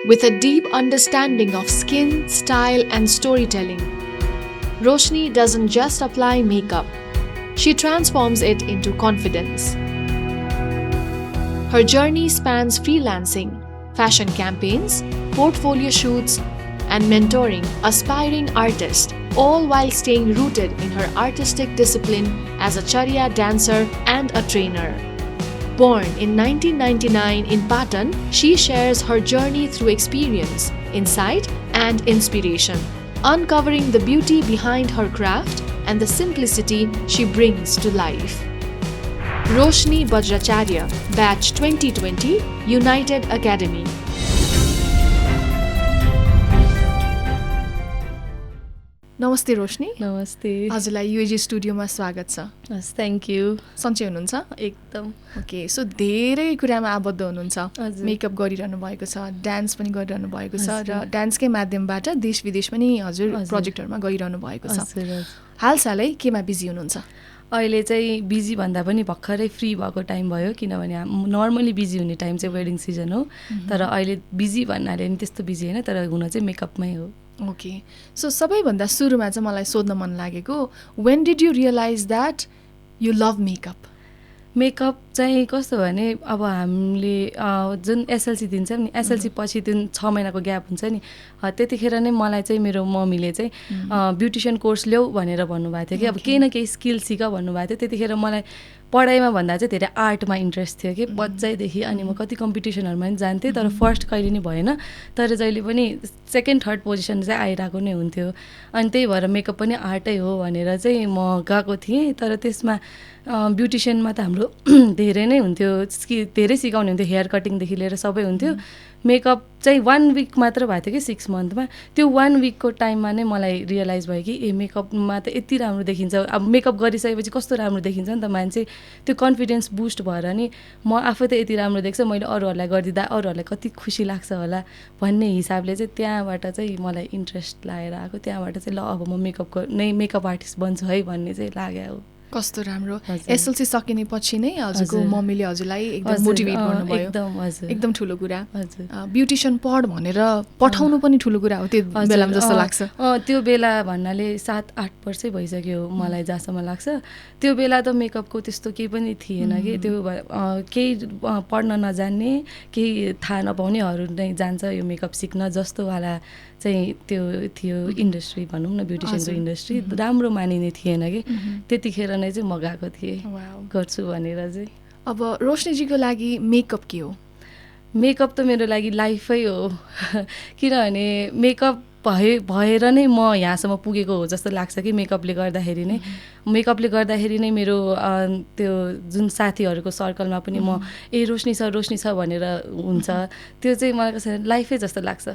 with a deep understanding of skin, style, and storytelling. Roshni doesn't just apply makeup, she transforms it into confidence. Her journey spans freelancing, fashion campaigns, portfolio shoots, and mentoring aspiring artists, all while staying rooted in her artistic discipline as a Chariya dancer and a trainer. Born in 1999 in Patan, she shares her journey through experience, insight, and inspiration, uncovering the beauty behind her craft and the simplicity she brings to life. Roshni Bajracharya, Batch 2020, United Academy. नमस्ते रोशनी. नमस्ते. हजुरलाई युएजी स्टुडियोमा स्वागत छ. हस्, thank you. सन्चै हुनुहुन्छ? एकदम. ओके, सो धेरै कुरामा आबद्ध हुनुहुन्छ. मेकअप गरिरहनु भएको छ, डान्स पनि गरिरहनु भएको छ र डान्सकै माध्यमबाट देश विदेश पनि हजुर प्रोजेक्टहरूमा गइरहनु भएको छ. हालसालै केमा बिजी हुनुहुन्छ? अहिले चाहिँ बिजी भन्दा पनि भर्खरै फ्री भएको टाइम भयो, किनभने नर्मली बिजी हुने टाइम चाहिँ वेडिङ सिजन हो. तर अहिले बिजी भन्नाले नि त्यस्तो बिजी होइन, तर हुन चाहिँ मेकअपमै हो. ओके, सो सबैभन्दा सुरुमा चाहिँ मलाई सोध्न मन लागेको, when did you realise that you love makeup? Makeup चाहिँ कस्तो भने अब हामीले जुन एसएलसी दिन्छौँ नि, एसएलसी पछि जुन 6 महिनाको ग्याप हुन्छ नि, त्यतिखेर नै मलाई चाहिँ मेरो मम्मीले चाहिँ ब्युटिसियन कोर्स ल्याऊ भनेर भन्नुभएको थियो कि अब केही न केही स्किल सिक भन्नुभएको थियो. त्यतिखेर मलाई पढाइमा भन्दा चाहिँ धेरै आर्टमा इन्ट्रेस्ट थियो कि बच्चैदेखि. अनि म कति कम्पिटिसनहरूमा पनि जान्थेँ, तर फर्स्ट कहिले नि भएन. तर जहिले पनि सेकेन्ड थर्ड पोजिसन चाहिँ आइरहेको नै हुन्थ्यो. अनि त्यही भएर मेकअप पनि आर्टै हो भनेर चाहिँ म गएको थिएँ. तर त्यसमा ब्युटिसियनमा त हाम्रो धेरै नै हुन्थ्यो, धेरै सिकाउने हुन्थ्यो, हेयर कटिङदेखि लिएर सबै हुन्थ्यो. मेकअप चाहिँ 1 विक मात्र भएको थियो कि 6 मन्थमा. त्यो 1 विकको टाइममा नै मलाई रियलाइज भयो कि मेकअपमा त यति राम्रो देखिन्छ. अब मेकअप गरिसकेपछि कस्तो राम्रो देखिन्छ नि त मान्छे, त्यो कन्फिडेन्स बुस्ट भएर नि म आफै त यति राम्रो देख्छ, मैले अरूहरूलाई गरिदिँदा अरूहरूलाई कति खुसी लाग्छ होला भन्ने हिसाबले चाहिँ त्यहाँबाट चाहिँ मलाई इन्ट्रेस्ट लागेर आएको. त्यहाँबाट चाहिँ ल अब म मेकअप आर्टिस्ट बन्छु है भन्ने चाहिँ लाग्यो हो. कस्तो राम्रो. एसएलसी सकिने पछि नै हजुरको मम्मीले हजुरलाई एकदम मोटिभेट गर्नुभयो. एकदम ठुलो कुरा. ब्युटिसियन पढ भनेर पठाउनु पनि ठुलो कुरा हो त्यो बेलामा जस्तो लाग्छ. त्यो बेला भन्नाले 7-8 वर्षै भइसक्यो मलाई जहाँसम्म लाग्छ. त्यो बेला त मेकअपको त्यस्तो केही पनि थिएन कि. त्यो केही पढ्न नजान्ने, केही थाहा नपाउनेहरू नै जान्छ यो मेकअप सिक्न जस्तोवाला चाहिँ त्यो थियो इन्डस्ट्री भनौँ न, ब्युटिसियनको इन्डस्ट्री राम्रो मानिने थिएन कि. त्यतिखेर नै चाहिँ म गएको थिएँ गर्छु भनेर चाहिँ. अब रोशनीजीको लागि मेकअप के हो? मेकअप त मेरो लागि लाइफै हो. किनभने मेकअप भएर नै म यहाँसम्म पुगेको हो जस्तो लाग्छ कि. मेकअपले गर्दाखेरि नै मेरो त्यो जुन साथीहरूको सर्कलमा पनि म रोशनी छ भनेर हुन्छ. त्यो चाहिँ मलाई कसरी लाइफै जस्तो लाग्छ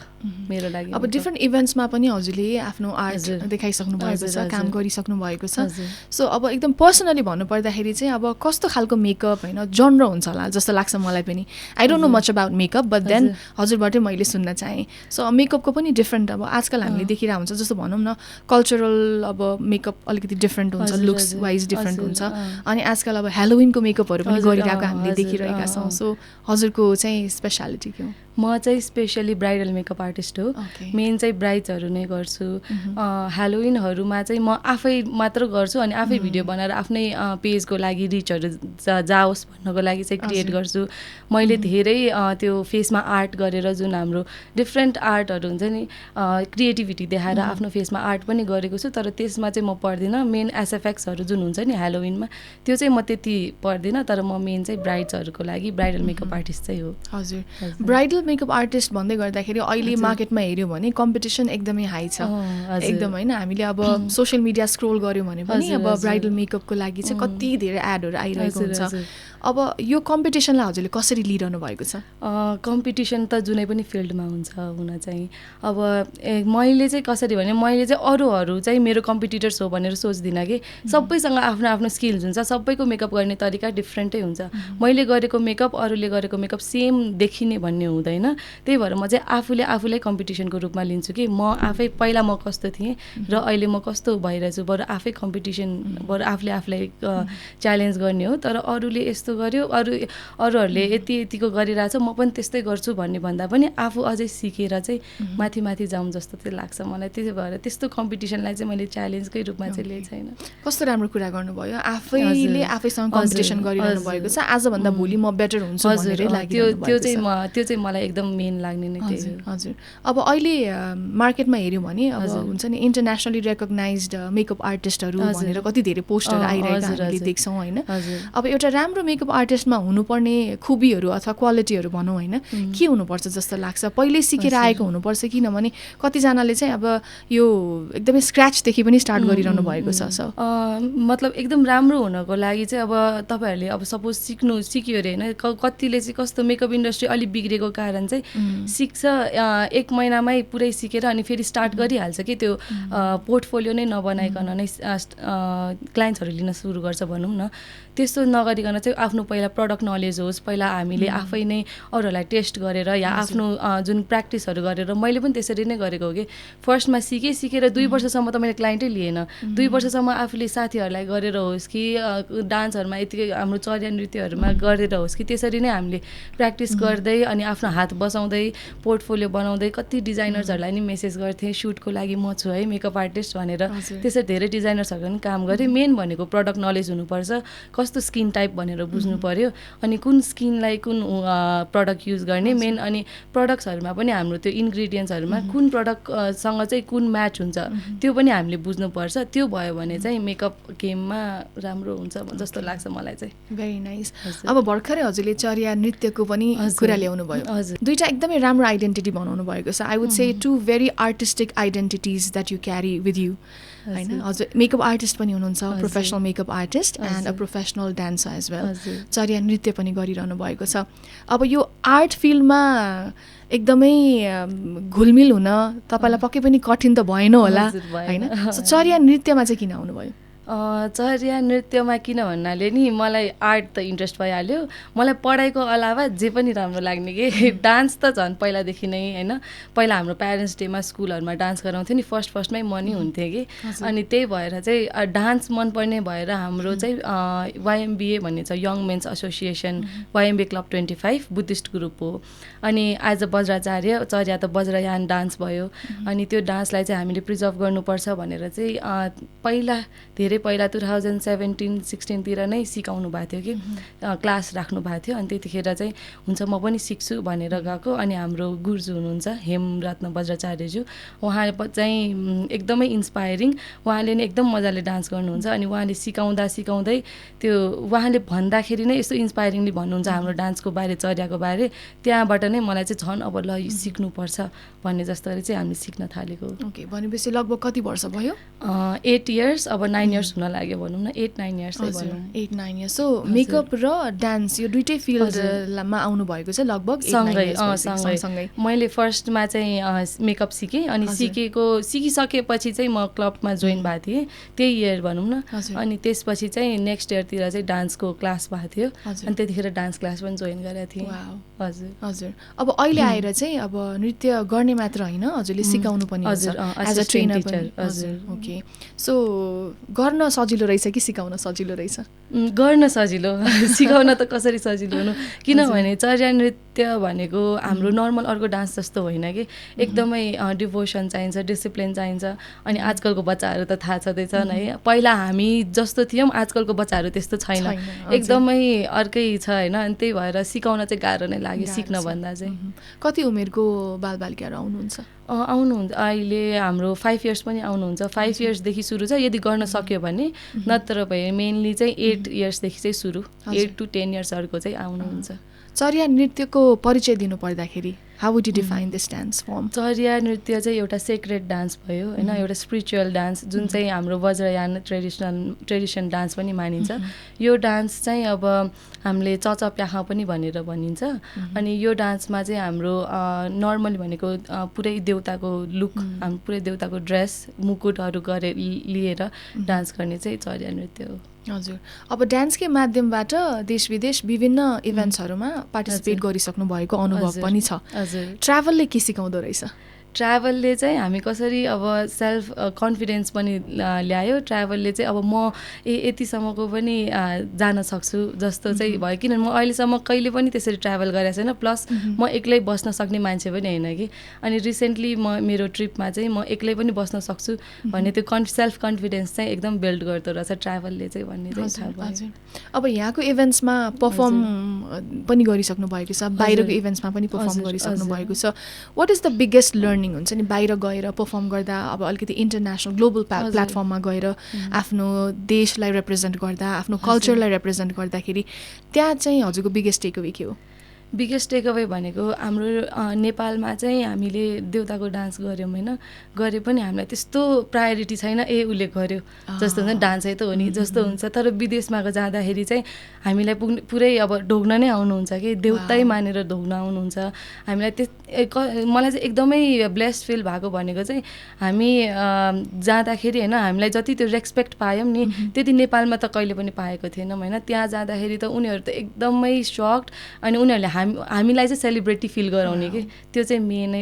मेरो लागि. अब डिफ्रेन्ट इभेन्ट्समा पनि हजुरले आफ्नो आर्ट देखाइसक्नु भएको छ, काम गरिसक्नु भएको छ. सो अब एकदम पर्सनली भन्नुपर्दाखेरि चाहिँ अब कस्तो खालको मेकअप होइन जनर हुन्छ होला जस्तो लाग्छ मलाई पनि. I don't know much about makeup, but then हजुरबाटै मैले सुन्न चाहेँ. सो मेकअपको पनि डिफ्रेन्ट अब आजकल हामीले देखिरहेको हुन्छ, जस्तो भनौँ न कल्चरल अब मेकअप अलिकति डिफ्रेन्ट हुन्छ, लुक्स वाइज डिफ्रेन्ट हुन्छ. अनि आजकल अब हेलोविनको मेकअपहरू पनि गरिरहेको हामीले देखिरहेका छौँ. सो हजुरको चाहिँ स्पेसालिटी के हो? म चाहिँ स्पेसली ब्राइडल मेकअप आर्टिस्ट हो. मेन चाहिँ ब्राइड्सहरू नै गर्छु. हेलोविनहरूमा चाहिँ म आफै मात्र गर्छु अनि आफै भिडियो बनाएर आफ्नै पेजको लागि रिचहरू जाओस् भन्नको लागि चाहिँ क्रिएट गर्छु. मैले धेरै त्यो फेसमा आर्ट गरेर जुन हाम्रो डिफ्रेन्ट आर्टहरू हुन्छ नि, क्रिएटिभिटी देखाएर आफ्नो फेसमा आर्ट पनि गरेको छु. तर त्यसमा चाहिँ म पर्दिनँ. मेन एसएफएक्सहरू जुन हुन्छ नि हेलोविनमा, त्यो चाहिँ म त्यति पर्दिनँ. तर म मेन चाहिँ ब्राइड्सहरूको लागि ब्राइडल मेकअप आर्टिस्ट चाहिँ हो. हजुर, ब्राइडल मेकअप आर्टिस्ट भन्दै गर्दाखेरि अहिले मार्केटमा हेऱ्यो भने कम्पिटिसन एकदमै हाई छ एकदम होइन. हामीले अब सोसियल मिडिया स्क्रोल गऱ्यौँ भने पनि अब ब्राइडल मेकअपको लागि चाहिँ कति धेरै एडहरू आइरहेको हुन्छ. अब यो कम्पिटिसनलाई हजुरले कसरी लिइरहनु भएको छ? कम्पिटिसन त जुनै पनि फिल्डमा हुन्छ हुन चाहिँ. अब मैले चाहिँ कसरी भने मैले चाहिँ अरूहरू चाहिँ मेरो कम्पिटिटर्स हो भनेर सोच्दिनँ कि. सबैसँग आफ्नो आफ्नो स्किल्स हुन्छ, सबैको मेकअप गर्ने तरिका डिफ्रेन्टै हुन्छ. मैले गरेको मेकअप अरूले गरेको मेकअप सेम देखिने भन्ने हुँदैन. त्यही भएर म चाहिँ आफूलाई कम्पिटिसनको रूपमा लिन्छु कि म आफै पहिला म कस्तो थिएँ र अहिले म कस्तो भइरहेछु. बरु आफै कम्पिटिसन, बरु आफूले आफूलाई च्यालेन्ज गर्ने हो. तर अरूले यस्तो यस्तो गर्यो अरूहरूले यतिको गरिरहेछ म पनि त्यस्तै गर्छु भन्ने भन्दा पनि आफू अझै सिकेर चाहिँ माथि जाउँ जस्तो चाहिँ लाग्छ मलाई। त्यसै भएर त्यस्तो कम्पिटिसनलाई चाहिँ मैले च्यालेन्जकै रूपमा चाहिँ लिएको छैन। कस्तो राम्रो कुरा गर्नुभयो, आफैले आफैसँग कम्पिटिसन गरिरहनु भएको छ, आजभन्दा भोलि म बेटर हुन्छु भनेरै लागिरहनु भएको छ। त्यो चाहिँ मलाई एकदम मेन लाग्ने नै त्यही हो। हजुर अब अहिले मार्केटमा हेऱ्यौँ भने अब हुन्छ नि इन्टरनेसनली रेकग्नाइज्ड मेकअप आर्टिस्टहरू भनेर कति धेरै पोस्टर आइरहेको हामीले देख्छौँ होइन। अब एउटा राम्रो मेकअप आर्टिस्टमा हुनुपर्ने खुबीहरू अथवा क्वालिटीहरू भनौँ होइन के हुनुपर्छ जस्तो लाग्छ? पहिल्यै सिकेर आएको हुनुपर्छ, किनभने कतिजनाले चाहिँ अब यो एकदमै स्क्रैचदेखि पनि स्टार्ट गरिरहनु भएको छ। मतलब एकदम राम्रो हुनको लागि चाहिँ अब तपाईँहरूले अब सपोज सिक्यो अरे होइन, कतिले चाहिँ कस्तो मेकअप इन्डस्ट्री अलिक बिग्रेको कारण चाहिँ सिक्छ 1 महिनामै पुरै सिकेर अनि फेरि स्टार्ट गरिहाल्छ कि त्यो पोर्टफोलियो नै नबनाइकन नै क्लाइन्ट्सहरू लिन सुरु गर्छ भनौँ न। त्यस्तो नगरिकन चाहिँ आफ्नो पहिला प्रडक्ट नलेज होस्, पहिला हामीले आफै नै अरूहरूलाई टेस्ट गरेर या आफ्नो जुन प्र्याक्टिसहरू गरेर, मैले पनि त्यसरी नै गरेको हो कि फर्स्टमा सिकेर 2 वर्षसम्म त मैले क्लाइन्टै लिएन। 2 वर्षसम्म आफूले साथीहरूलाई गरेर होस् कि डान्सहरूमा यतिकै हाम्रो चर्या नृत्यहरूमा गरेर होस् कि त्यसरी नै हामीले प्र्याक्टिस गर्दै अनि आफ्नो हात बसाउँदै पोर्टफोलियो बनाउँदै कति डिजाइनर्सहरूलाई नि मेसेज गर्थेँ सुटको लागि म छु है मेकअप आर्टिस्ट भनेर। त्यसरी धेरै डिजाइनर्सहरू पनि काम गरेँ। मेन भनेको प्रडक्ट नलेज हुनुपर्छ, कस्तो स्किन टाइप भनेर बुझ्नु पर्यो, अनि कुन स्किनलाई कुन प्रडक्ट युज गर्ने मेन, अनि प्रडक्ट्सहरूमा पनि हाम्रो त्यो इन्ग्रिडियन्ट्सहरूमा कुन प्रडक्टसँग चाहिँ कुन म्याच हुन्छ त्यो पनि हामीले बुझ्नुपर्छ। त्यो भयो भने चाहिँ मेकअप गेममा राम्रो हुन्छ जस्तो लाग्छ मलाई चाहिँ। Very nice. अब भर्खरै हजुरले चर्या नृत्यको पनि कुरा ल्याउनु भयो। दुईवटा एकदमै राम्रो आइडेन्टिटी बनाउनु भएको छ। I would say 2 very artistic identities that you carry with you होइन। हजुर मेकअप आर्टिस्ट पनि हुनुहुन्छ, professional makeup artist and a professional dancer as well. चर्या नृत्य पनि गरिरहनु भएको छ। अब यो आर्ट फिल्डमा एकदमै घुलमिल हुन तपाईँलाई पक्कै पनि कठिन त भएन होला होइन। सो चर्या नृत्यमा चाहिँ किन आउनुभयो? चर्या नृत्यमा किन भन्नाले नि मलाई आर्ट त इन्ट्रेस्ट भइहाल्यो, मलाई पढाइको अलावा जे पनि राम्रो लाग्ने कि डान्स त झन् पहिलादेखि नै होइन। पहिला हाम्रो प्यारेन्ट्स डेमा स्कुलहरूमा डान्स गराउँथ्यो नि, फर्स्टमै म नि हुन्थेँ कि, अनि त्यही भएर चाहिँ डान्स मनपर्ने भएर हाम्रो चाहिँ YMBA भन्ने छ, young men's association, YMBA club 25 Buddhist group हो। अनि एज अ वज्राचार्य चर्या त वज्रयान डान्स भयो, अनि त्यो डान्सलाई चाहिँ हामीले प्रिजर्भ गर्नुपर्छ भनेर चाहिँ धेरै पहिला 2017-16 तिर नै सिकाउनु भएको थियो कि क्लास राख्नु भएको थियो। अनि त्यतिखेर चाहिँ हुन्छ म पनि सिक्छु भनेर गएको। अनि हाम्रो गुरुजू हुनुहुन्छ हेमरत्न वज्राचार्यज्यू, उहाँ चाहिँ एकदमै इन्सपायरिङ, उहाँले नै एकदम मजाले डान्स गर्नुहुन्छ। अनि उहाँले सिकाउँदै त्यो उहाँले भन्दाखेरि नै यस्तो इन्सपायरिङली भन्नुहुन्छ हाम्रो डान्सको बारे, चर्याको बारे। त्यहाँबाट नै मलाई चाहिँ झन् अब ल सिक्नुपर्छ भन्ने जस्तो गरी चाहिँ हामीले सिक्न थालेको। ओके, भनेपछि लगभग कति वर्ष भयो? 8 इयर्स, अब 9 इयर्स हुन लाग्यो भनौँ न, 8-9 इयर्स। 8-9 इयर्स। सो मेकअप र डान्स यो दुइटै फिल्डमा आउनु भएको छ लगभग सँगै। मैले फर्स्टमा चाहिँ मेकअप सिकेँ, अनि सिकिसकेपछि चाहिँ म क्लबमा जोइन भएको थिएँ त्यही इयर भनौँ न। अनि त्यसपछि चाहिँ नेक्स्ट इयरतिर चाहिँ डान्सको क्लास भएको थियो, अनि त्यतिखेर डान्स क्लास पनि जोइन गरेको थिएँ। हजुर अब अहिले आएर चाहिँ अब नृत्य गर्ने मात्र होइन, हजुरले सिकाउनु पनि हुन्छ एज अ ट्रेनर पनि। ओके, सो गर्न सजिलो रहेछ कि सिकाउन सजिलो रहेछ? गर्न सजिलो, सिकाउन त कसरी सजिलो हुनु, किनभने चर्या नृत्य भनेको हाम्रो नर्मल अर्को डान्स जस्तो होइन कि, एकदमै डिभोसन चाहिन्छ, डिसिप्लिन चाहिन्छ। अनि आजकलको बच्चाहरू त थाहा छँदैछन् है, पहिला हामी जस्तो थियौँ आजकलको बच्चाहरू त्यस्तो छैन, एकदमै अर्कै छ होइन। अनि त्यही भएर सिकाउन चाहिँ गाह्रो नै लाग्यो सिक्न भन्दा चाहिँ। कति उमेरको बालबालिकाहरू आउनुहुन्छ? आउनुहुन्छ अहिले हाम्रो 5 इयर्स पनि आउनुहुन्छ। 5 इयर्सदेखि सुरु छ यदि गर्न सक्यो भने, नत्र भए मेनली चाहिँ 8 इयर्सदेखि चाहिँ सुरु, 8 to 10 इयर्सहरूको चाहिँ आउनुहुन्छ। चर्या नृत्यको परिचय दिनु पर्दाखेरि how would you define this dance form? चर्या नृत्य चाहिँ एउटा सेक्रेट डान्स भयो होइन, एउटा स्पिरिचुअल डान्स जुन चाहिँ हाम्रो वज्रयान ट्रेडिसन डान्स पनि मानिन्छ। यो डान्स चाहिँ अब हामीले चचप्याख पनि भनेर भनिन्छ। अनि यो डान्समा चाहिँ हाम्रो नर्मली भनेको पुरै देउताको लुक, हाम्रो पुरै देउताको ड्रेस, मुकुटहरू लिएर डान्स गर्ने चाहिँ चर्या नृत्य हो। हजुर, अब डान्सकै माध्यमबाट देश विदेश विभिन्न इभेन्ट्सहरूमा पार्टिसिपेट गरिसक्नु भएको अनुभव पनि छ। ट्राभलले के सिकाउँदो रहेछ? ट्राभलले चाहिँ हामी कसरी अब सेल्फ कन्फिडेन्स पनि ल्यायो। ट्राभलले चाहिँ अब म यतिसम्मको पनि जान सक्छु जस्तो चाहिँ भयो, किनभने म अहिलेसम्म कहिले पनि त्यसरी ट्राभल गरेको छैन, प्लस म एक्लै बस्न सक्ने मान्छे पनि होइन कि। अनि रिसेन्टली मेरो ट्रिपमा चाहिँ म एक्लै पनि बस्न सक्छु भन्ने त्यो सेल्फ कन्फिडेन्स चाहिँ एकदम बिल्ड गर्दो रहेछ ट्राभलले चाहिँ भन्ने चाहिँ थाहा भयो। अब यहाँको इभेन्ट्समा पर्फर्म पनि गरिसक्नु भएको छ, बाहिरको इभेन्ट्समा पनि पर्फर्म गरिसक्नु भएको छ। What is the biggest learning हुन्छ नि बाहिर गएर पर्फर्म गर्दा, अब अलिकति इन्टरनेसनल ग्लोबल प्लेटफर्ममा गएर आफ्नो देशलाई रिप्रेजेन्ट गर्दा, आफ्नो कल्चरलाई रिप्रेजेन्ट गर्दाखेरि त्यहाँ चाहिँ हजुरको बिगेस्ट टेकअवे के हो? बिगेस्ट टेकअवे भनेको हाम्रो नेपालमा चाहिँ हामीले देउताको डान्स गऱ्यौँ होइन, गरे पनि हामीलाई त्यस्तो प्रायोरिटी छैन, उसले गर्यो जस्तो हुन्छ, डान्सै त हो नि जस्तो हुन्छ। तर विदेशमा जाँदाखेरि चाहिँ हामीलाई पुरै अब ढोग्न नै आउनुहुन्छ कि, देउतै मानेर ढोग्न आउनुहुन्छ हामीलाई। मलाई चाहिँ एकदमै ब्लेस्ड फिल भएको भनेको चाहिँ हामी जाँदाखेरि होइन, हामीलाई जति त्यो रेस्पेक्ट पायौँ नि त्यति नेपालमा त कहिले पनि पाएको थिएनौँ होइन। त्यहाँ जाँदाखेरि त उनीहरू त एकदमै सक्ड, अनि उनीहरूले हामीलाई चाहिँ सेलिब्रेटी फिल गराउने कि, त्यो चाहिँ मेनै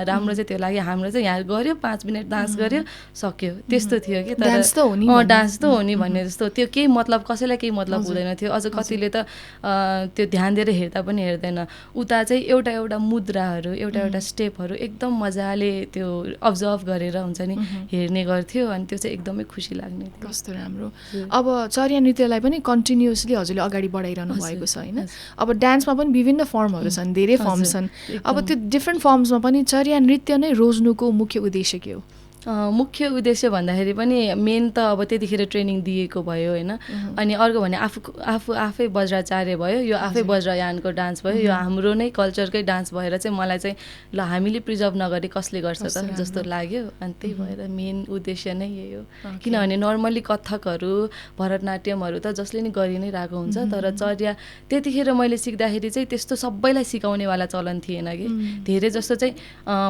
राम्रो चाहिँ त्यो लाग्यो। हाम्रो चाहिँ यहाँ गऱ्यो 5 मिनट डान्स गऱ्यो सक्यो त्यस्तो थियो कि। तर डान्स त हो नि भन्ने जस्तो त्यो केही मतलब, कसैलाई केही मतलब हुँदैन थियो। अझ कतिले त त्यो ध्यान दिएर हेर्दा पनि हेर्दैन। उता चाहिँ एउटा एउटा मुद्राहरू, एउटा एउटा स्टेपहरू एकदम मजाले त्यो अब्जर्भ गरेर हुन्छ नि हेर्ने गर्थ्यो, अनि त्यो चाहिँ एकदमै खुसी लाग्ने थियो। कस्तो राम्रो। अब चर्या नृत्यलाई पनि कन्टिन्युसली हजुरले अगाडि बढाइरहनु भएको छ होइन। अब डान्समा पनि विभिन्न फर्महरू छन्, धेरै फर्म छन्। अब त्यो डिफ्रेन्ट फर्म्समा पनि चर्या नृत्य नै रोज्नुको मुख्य उद्देश्य के हो? मुख्य उद्देश्य भन्दाखेरि पनि मेन त अब त्यतिखेर ट्रेनिङ दिएको भयो होइन। अनि अर्को भने आफै वज्राचार्य भयो, यो आफै वज्रयानको डान्स भयो, यो हाम्रो नै कल्चरकै डान्स भएर चाहिँ मलाई चाहिँ ल हामीले प्रिजर्भ नगरी कसले गर्छ त जस्तो लाग्यो। अनि त्यही भएर मेन उद्देश्य नै यही हो। किनभने नर्मली कथकहरू भरतनाट्यमहरू त जसले नि गरि नै रहेको हुन्छ, तर चर्या त्यतिखेर मैले सिक्दाखेरि चाहिँ त्यस्तो सबैलाई सिकाउनेवाला चलन थिएन कि। धेरै जस्तो चाहिँ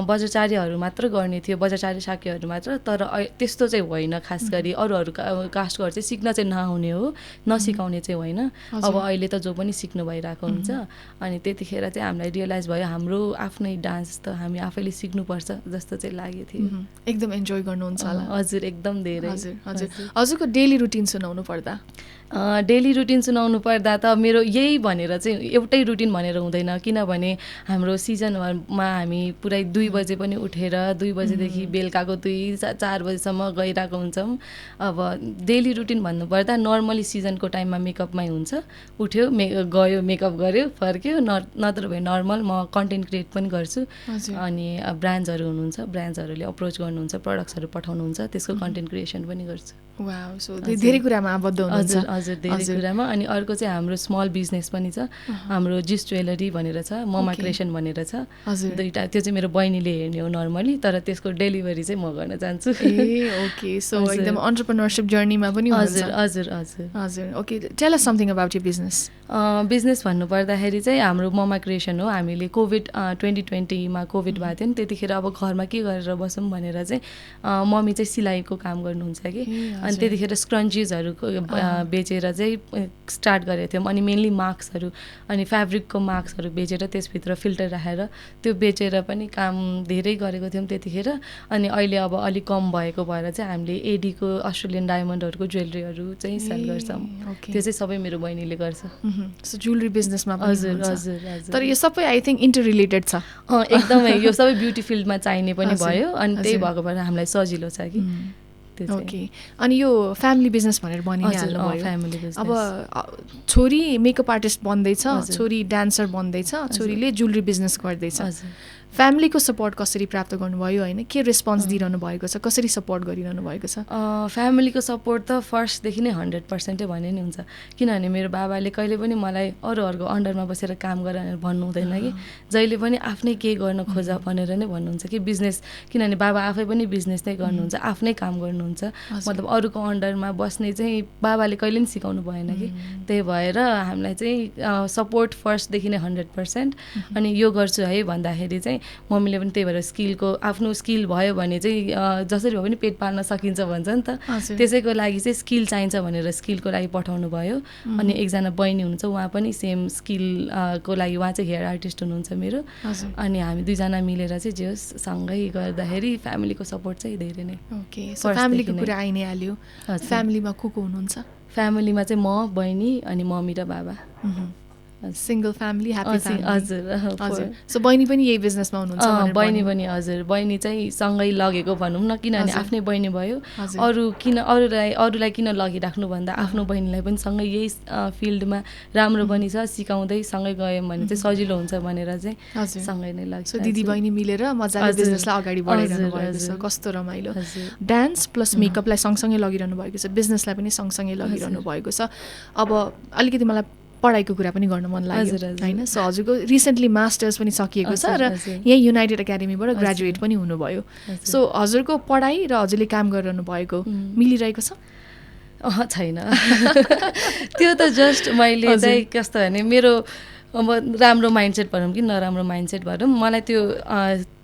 वज्राचार्यहरू मात्र गर्ने थियो, वज्राचार्य शाक्यहरू मात्र। तर त्यस्तो चाहिँ होइन, खास गरी अरू कास्टहरू चाहिँ सिक्न चाहिँ नआउने हो, नसिकाउने चाहिँ होइन। अब अहिले त जो पनि सिक्नु भइरहेको हुन्छ। अनि त्यतिखेर चाहिँ हामीलाई रियलाइज भयो हाम्रो आफ्नै डान्स त हामी आफैले सिक्नुपर्छ जस्तो चाहिँ लागेको थियो। एकदम इन्जोय गर्नुहुन्छ होला? हजुर एकदम धेरै। हजुरको डेली रुटिन सुनाउनु पर्दा? डेली रुटिन सुनाउनु पर्दा त मेरो यही भनेर चाहिँ एउटै रुटिन भनेर हुँदैन, किनभने हाम्रो सिजनमा हामी पुरै 2 बजे पनि उठेर 2 बजेदेखि बेलुकाको 2-4 बजीसम्म गइरहेको हुन्छौँ। अब डेली रुटिन भन्नुपर्दा नर्मली सिजनको टाइममा मेकअपमै हुन्छ, उठ्यो गयो मेकअप गर्यो फर्क्यो, नत्र भए नर्मल म कन्टेन्ट क्रिएट पनि गर्छु। अनि ब्रान्ड्सहरू हुनुहुन्छ, ब्रान्ड्सहरूले अप्रोच गर्नुहुन्छ, प्रडक्ट्सहरू पठाउनुहुन्छ, त्यसको कन्टेन्ट क्रिएसन पनि गर्छु। वाउ, सो धेरै कुरामा आबद्ध हुनुहुन्छ। हजुर धेरै कुरामा। अनि अर्को चाहिँ हाम्रो स्मल बिजनेस पनि छ, हाम्रो जिस ज्वेलरी भनेर छ, ममा क्रिएसन भनेर छ। दुईवटा, त्यो चाहिँ मेरो बहिनीले हेर्ने हो नर्मली, तर त्यसको डेलिभरी चाहिँ म गर्न चाहन्छु। ओके, सो एकदम एन्टरप्रेन्योरशिप जर्नीमा पनि हजुर हजुर हजुर हजुर। Okay, tell us something about your business. Business भन्नुपर्दाखेरि चाहिँ हाम्रो ममा क्रिएसन हो। हामीले कोभिड 2020मा कोभिड भएको थियो नि, त्यतिखेर अब घरमा के गरेर बसौँ भनेर चाहिँ मम्मी चाहिँ सिलाइको काम गर्नुहुन्छ कि। अनि त्यतिखेर स्क्रन्चिजहरू बेचेर चाहिँ स्टार्ट गरेको थियौँ। अनि मेनली मास्कहरू अनि फेब्रिकको मास्कहरू बेचेर त्यसभित्र फिल्टर राखेर त्यो बेचेर पनि काम धेरै गरेको थियौँ त्यतिखेर। अनि अहिले अब अलिक कम भएको भएर चाहिँ हामीले एडीको अस्ट्रेलियन डायमन्डहरूको ज्वेलरीहरू चाहिँ सेल गर्छौँ। त्यो चाहिँ सबै मेरो बहिनीले गर्छ। सो ज्वेलरी बिजनेसमा हजुर हजुर हजुर। तर यो सबै आई थिङ्क इन्टर रिलेटेड छ एकदमै। यो सबै ब्युटी फिल्डमा चाहिने पनि भयो, अनि त्यही भएको भएर हामीलाई सजिलो छ कि। ओके, अनि यो फ्यामिली बिजनेस भनेर भनिहाल्नु भयो। Family business. अब छोरी मेकअप आर्टिस्ट बन्दैछ, छोरी डान्सर बन्दैछ, छोरीले ज्वेलरी बिजनेस गर्दैछ। फ्यामिलीको सपोर्ट कसरी प्राप्त गर्नुभयो होइन? के रेस्पोन्स दिइरहनु भएको छ? कसरी सपोर्ट गरिरहनु भएको छ? फ्यामिलीको सपोर्ट त फर्स्टदेखि नै 100% भने नि हुन्छ। किनभने मेरो बाबाले कहिले पनि मलाई अरूहरूको अन्डरमा बसेर काम गर भनेर भन्नु हुँदैन कि। जहिले पनि आफ्नै केही गर्न खोज भनेर नै भन्नुहुन्छ कि बिजनेस। किनभने बाबा आफै पनि बिजनेस नै गर्नुहुन्छ, आफ्नै काम गर्नुहुन्छ हुन्छ मतलब अरूको अन्डरमा बस्ने चाहिँ बाबाले कहिले पनि सिकाउनु भएन कि त्यही भएर हामीलाई चाहिँ सपोर्ट फर्स्टदेखि नै 100%। अनि यो गर्छु है भन्दाखेरि चाहिँ मम्मीले पनि त्यही भएर स्किलको आफ्नो स्किल भयो भने चाहिँ जसरी भए पनि पेट पाल्न सकिन्छ भन्छ नि त, त्यसैको लागि चाहिँ स्किल चाहिन्छ भनेर स्किलको लागि पठाउनु भयो। अनि एकजना बहिनी हुनुहुन्छ, उहाँ पनि सेम स्किलको लागि, उहाँ चाहिँ हेयर आर्टिस्ट हुनुहुन्छ मेरो। अनि हामी दुईजना मिलेर चाहिँ जे होस् सँगै गर्दाखेरि फ्यामिलीको सपोर्ट चाहिँ धेरै नै। ओके, सो फ्यामिलीको कुरा आइ नै हाल्यो। फ्यामिलीमा को हुनुहुन्छ? फ्यामिलीमा चाहिँ म, बहिनी अनि मम्मी र बाबा। Single family, happy family. हजुर। सो बहिनी पनि यही बिजनेसमा हुनुहुन्छ? बहिनी पनि हजुर, बहिनी चाहिँ सँगै लगेको भनौँ न, किनभने आफ्नै बहिनी भयो। अरूलाई किन लगिराख्नु भन्दा आफ्नो बहिनीलाई पनि सँगै यही फिल्डमा राम्रो पनि छ, सिकाउँदै सँगै गयौँ भने चाहिँ सजिलो हुन्छ भनेर चाहिँ सँगै नै लाग्छ। सो दिदी बहिनी मिलेर मजाले बिजनेसलाई अगाडि बढाइरहनु भएको छ, कस्तो रमाइलो। डान्स प्लस मेकअपलाई सँगसँगै लगिरहनु भएको छ, बिजनेसलाई पनि सँगसँगै लगिरहनु भएको छ। अब अलिकति मलाई पढाइको कुरा पनि गर्न मन लाग्यो होइन? सो हजुरको रिसेन्टली मास्टर्स पनि सकिएको छ र यही युनाइटेड एकाडेमीबाट ग्रेजुएट पनि हुनुभयो। सो हजुरको पढाइ र हजुरले काम गरिरहनु भएको मिलिरहेको छ? छैन। त्यो त जस्ट मैले चाहिँ कस्तो भने मेरो अब राम्रो माइन्डसेट भनौँ कि नराम्रो माइन्डसेट भनौँ, मलाई त्यो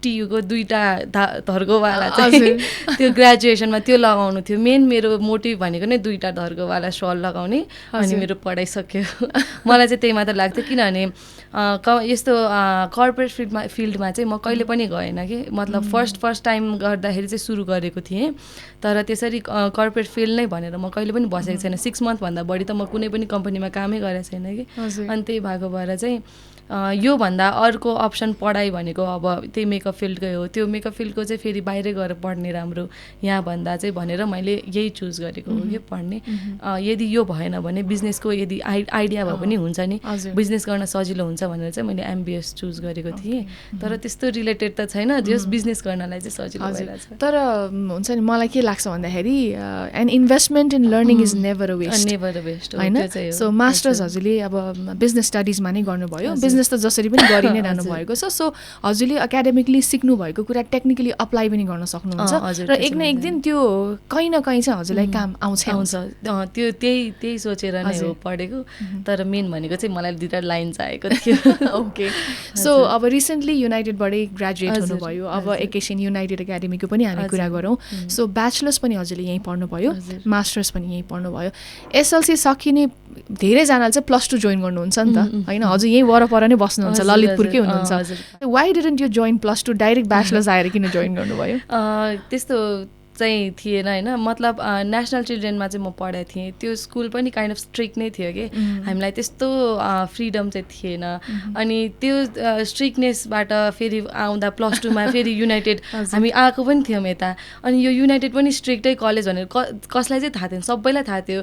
टियुको 2टा धर्कोवाला चाहिँ त्यो ग्रेजुएसनमा त्यो लगाउनु थियो। मेन मेरो मोटिभ भनेको नै 2टा धर्कोवाला सल लगाउने, अनि मेरो पढाइ सक्यो। मलाई चाहिँ त्यही मात्र लाग्थ्यो, किनभने यस्तो कर्पोरेट फिल्डमा चाहिँ म कहिले पनि गएन कि, मतलब फर्स्ट टाइम गर्दाखेरि चाहिँ सुरु गरेको थिएँ, तर त्यसरी कर्पोरेट फिल्ड नै भनेर म कहिले पनि बसेको छैन। 6 मन्थभन्दा बढी त म कुनै पनि कम्पनीमा कामै गरेको छैन कि। अनि त्यही भएको भएर चाहिँ योभन्दा अर्को अप्सन पढाइ भनेको अब त्यही मेकअप फिल्डकै हो। त्यो मेकअप फिल्डको चाहिँ फेरि बाहिरै गएर पढ्ने राम्रो यहाँभन्दा चाहिँ भनेर मैले यही चुज गरेको हो कि पढ्ने। यदि यो भएन भने बिजनेसको यदि आइडिया भए पनि हुन्छ नि, बिजनेस गर्न सजिलो हुन्छ भनेर चाहिँ मैले MBS चुज गरेको थिएँ। तर त्यस्तो रिलेटेड त छैन, जस बिजनेस गर्नलाई चाहिँ सजिलो भइरहेछ। तर हुन्छ नि, मलाई के लाग्छ भन्दाखेरि an investment in learning is never a waste होइन? सो मास्टर्स हजुरले अब बिजनेस स्टडिजमा नै गर्नुभयो, बिजनेस त जसरी पनि गरि नै रहनु भएको छ। सो हजुरले एकाडेमिकली सिक्नु भएको कुरा टेक्निकली अप्लाई पनि गर्न सक्नुहुन्छ र एक न एक दिन त्यो कहीँ न कहीँ चाहिँ हजुरलाई काम आउँछ। त्यो त्यही सोचेर नै हो पढेको, तर मेन भनेको चाहिँ मलाई 2टा लाइन चाहिएको थियो। ओके, सो अब रिसेन्टली युनाइटेडबाटै ग्रेजुएट हुनुभयो, अब एकैछिन युनाइटेड एकाडेमीको पनि हामी कुरा गरौँ। सो ब्याचलर्स पनि हजुरले यहीँ पढ्नुभयो, मास्टर्स पनि यहीँ पढ्नुभयो। SLC सकिने धेरैजनाले चाहिँ +2 जोइन गर्नुहुन्छ नि त होइन? हजुर यहीँ वरपर नै बस्नुहुन्छ, ललितपुरकै हुनुहुन्छ। Why didn't you join +2, direct bachelors आएर किन जोइन गर्नुभयो? त्यस्तो चाहिँ थिएन होइन, मतलब नेसनल चिल्ड्रेनमा चाहिँ म पढाएको थिएँ। त्यो स्कुल पनि काइन्ड अफ स्ट्रिक्ट नै थियो कि, हामीलाई त्यस्तो फ्रिडम चाहिँ थिएन। अनि त्यो स्ट्रिक्टनेसबाट फेरि आउँदा +2मा फेरि युनाइटेड हामी आएको पनि थियौँ यता। अनि यो युनाइटेड पनि स्ट्रिक्टै कलेज भनेर कसलाई चाहिँ थाहा थिएन, सबैलाई थाहा थियो।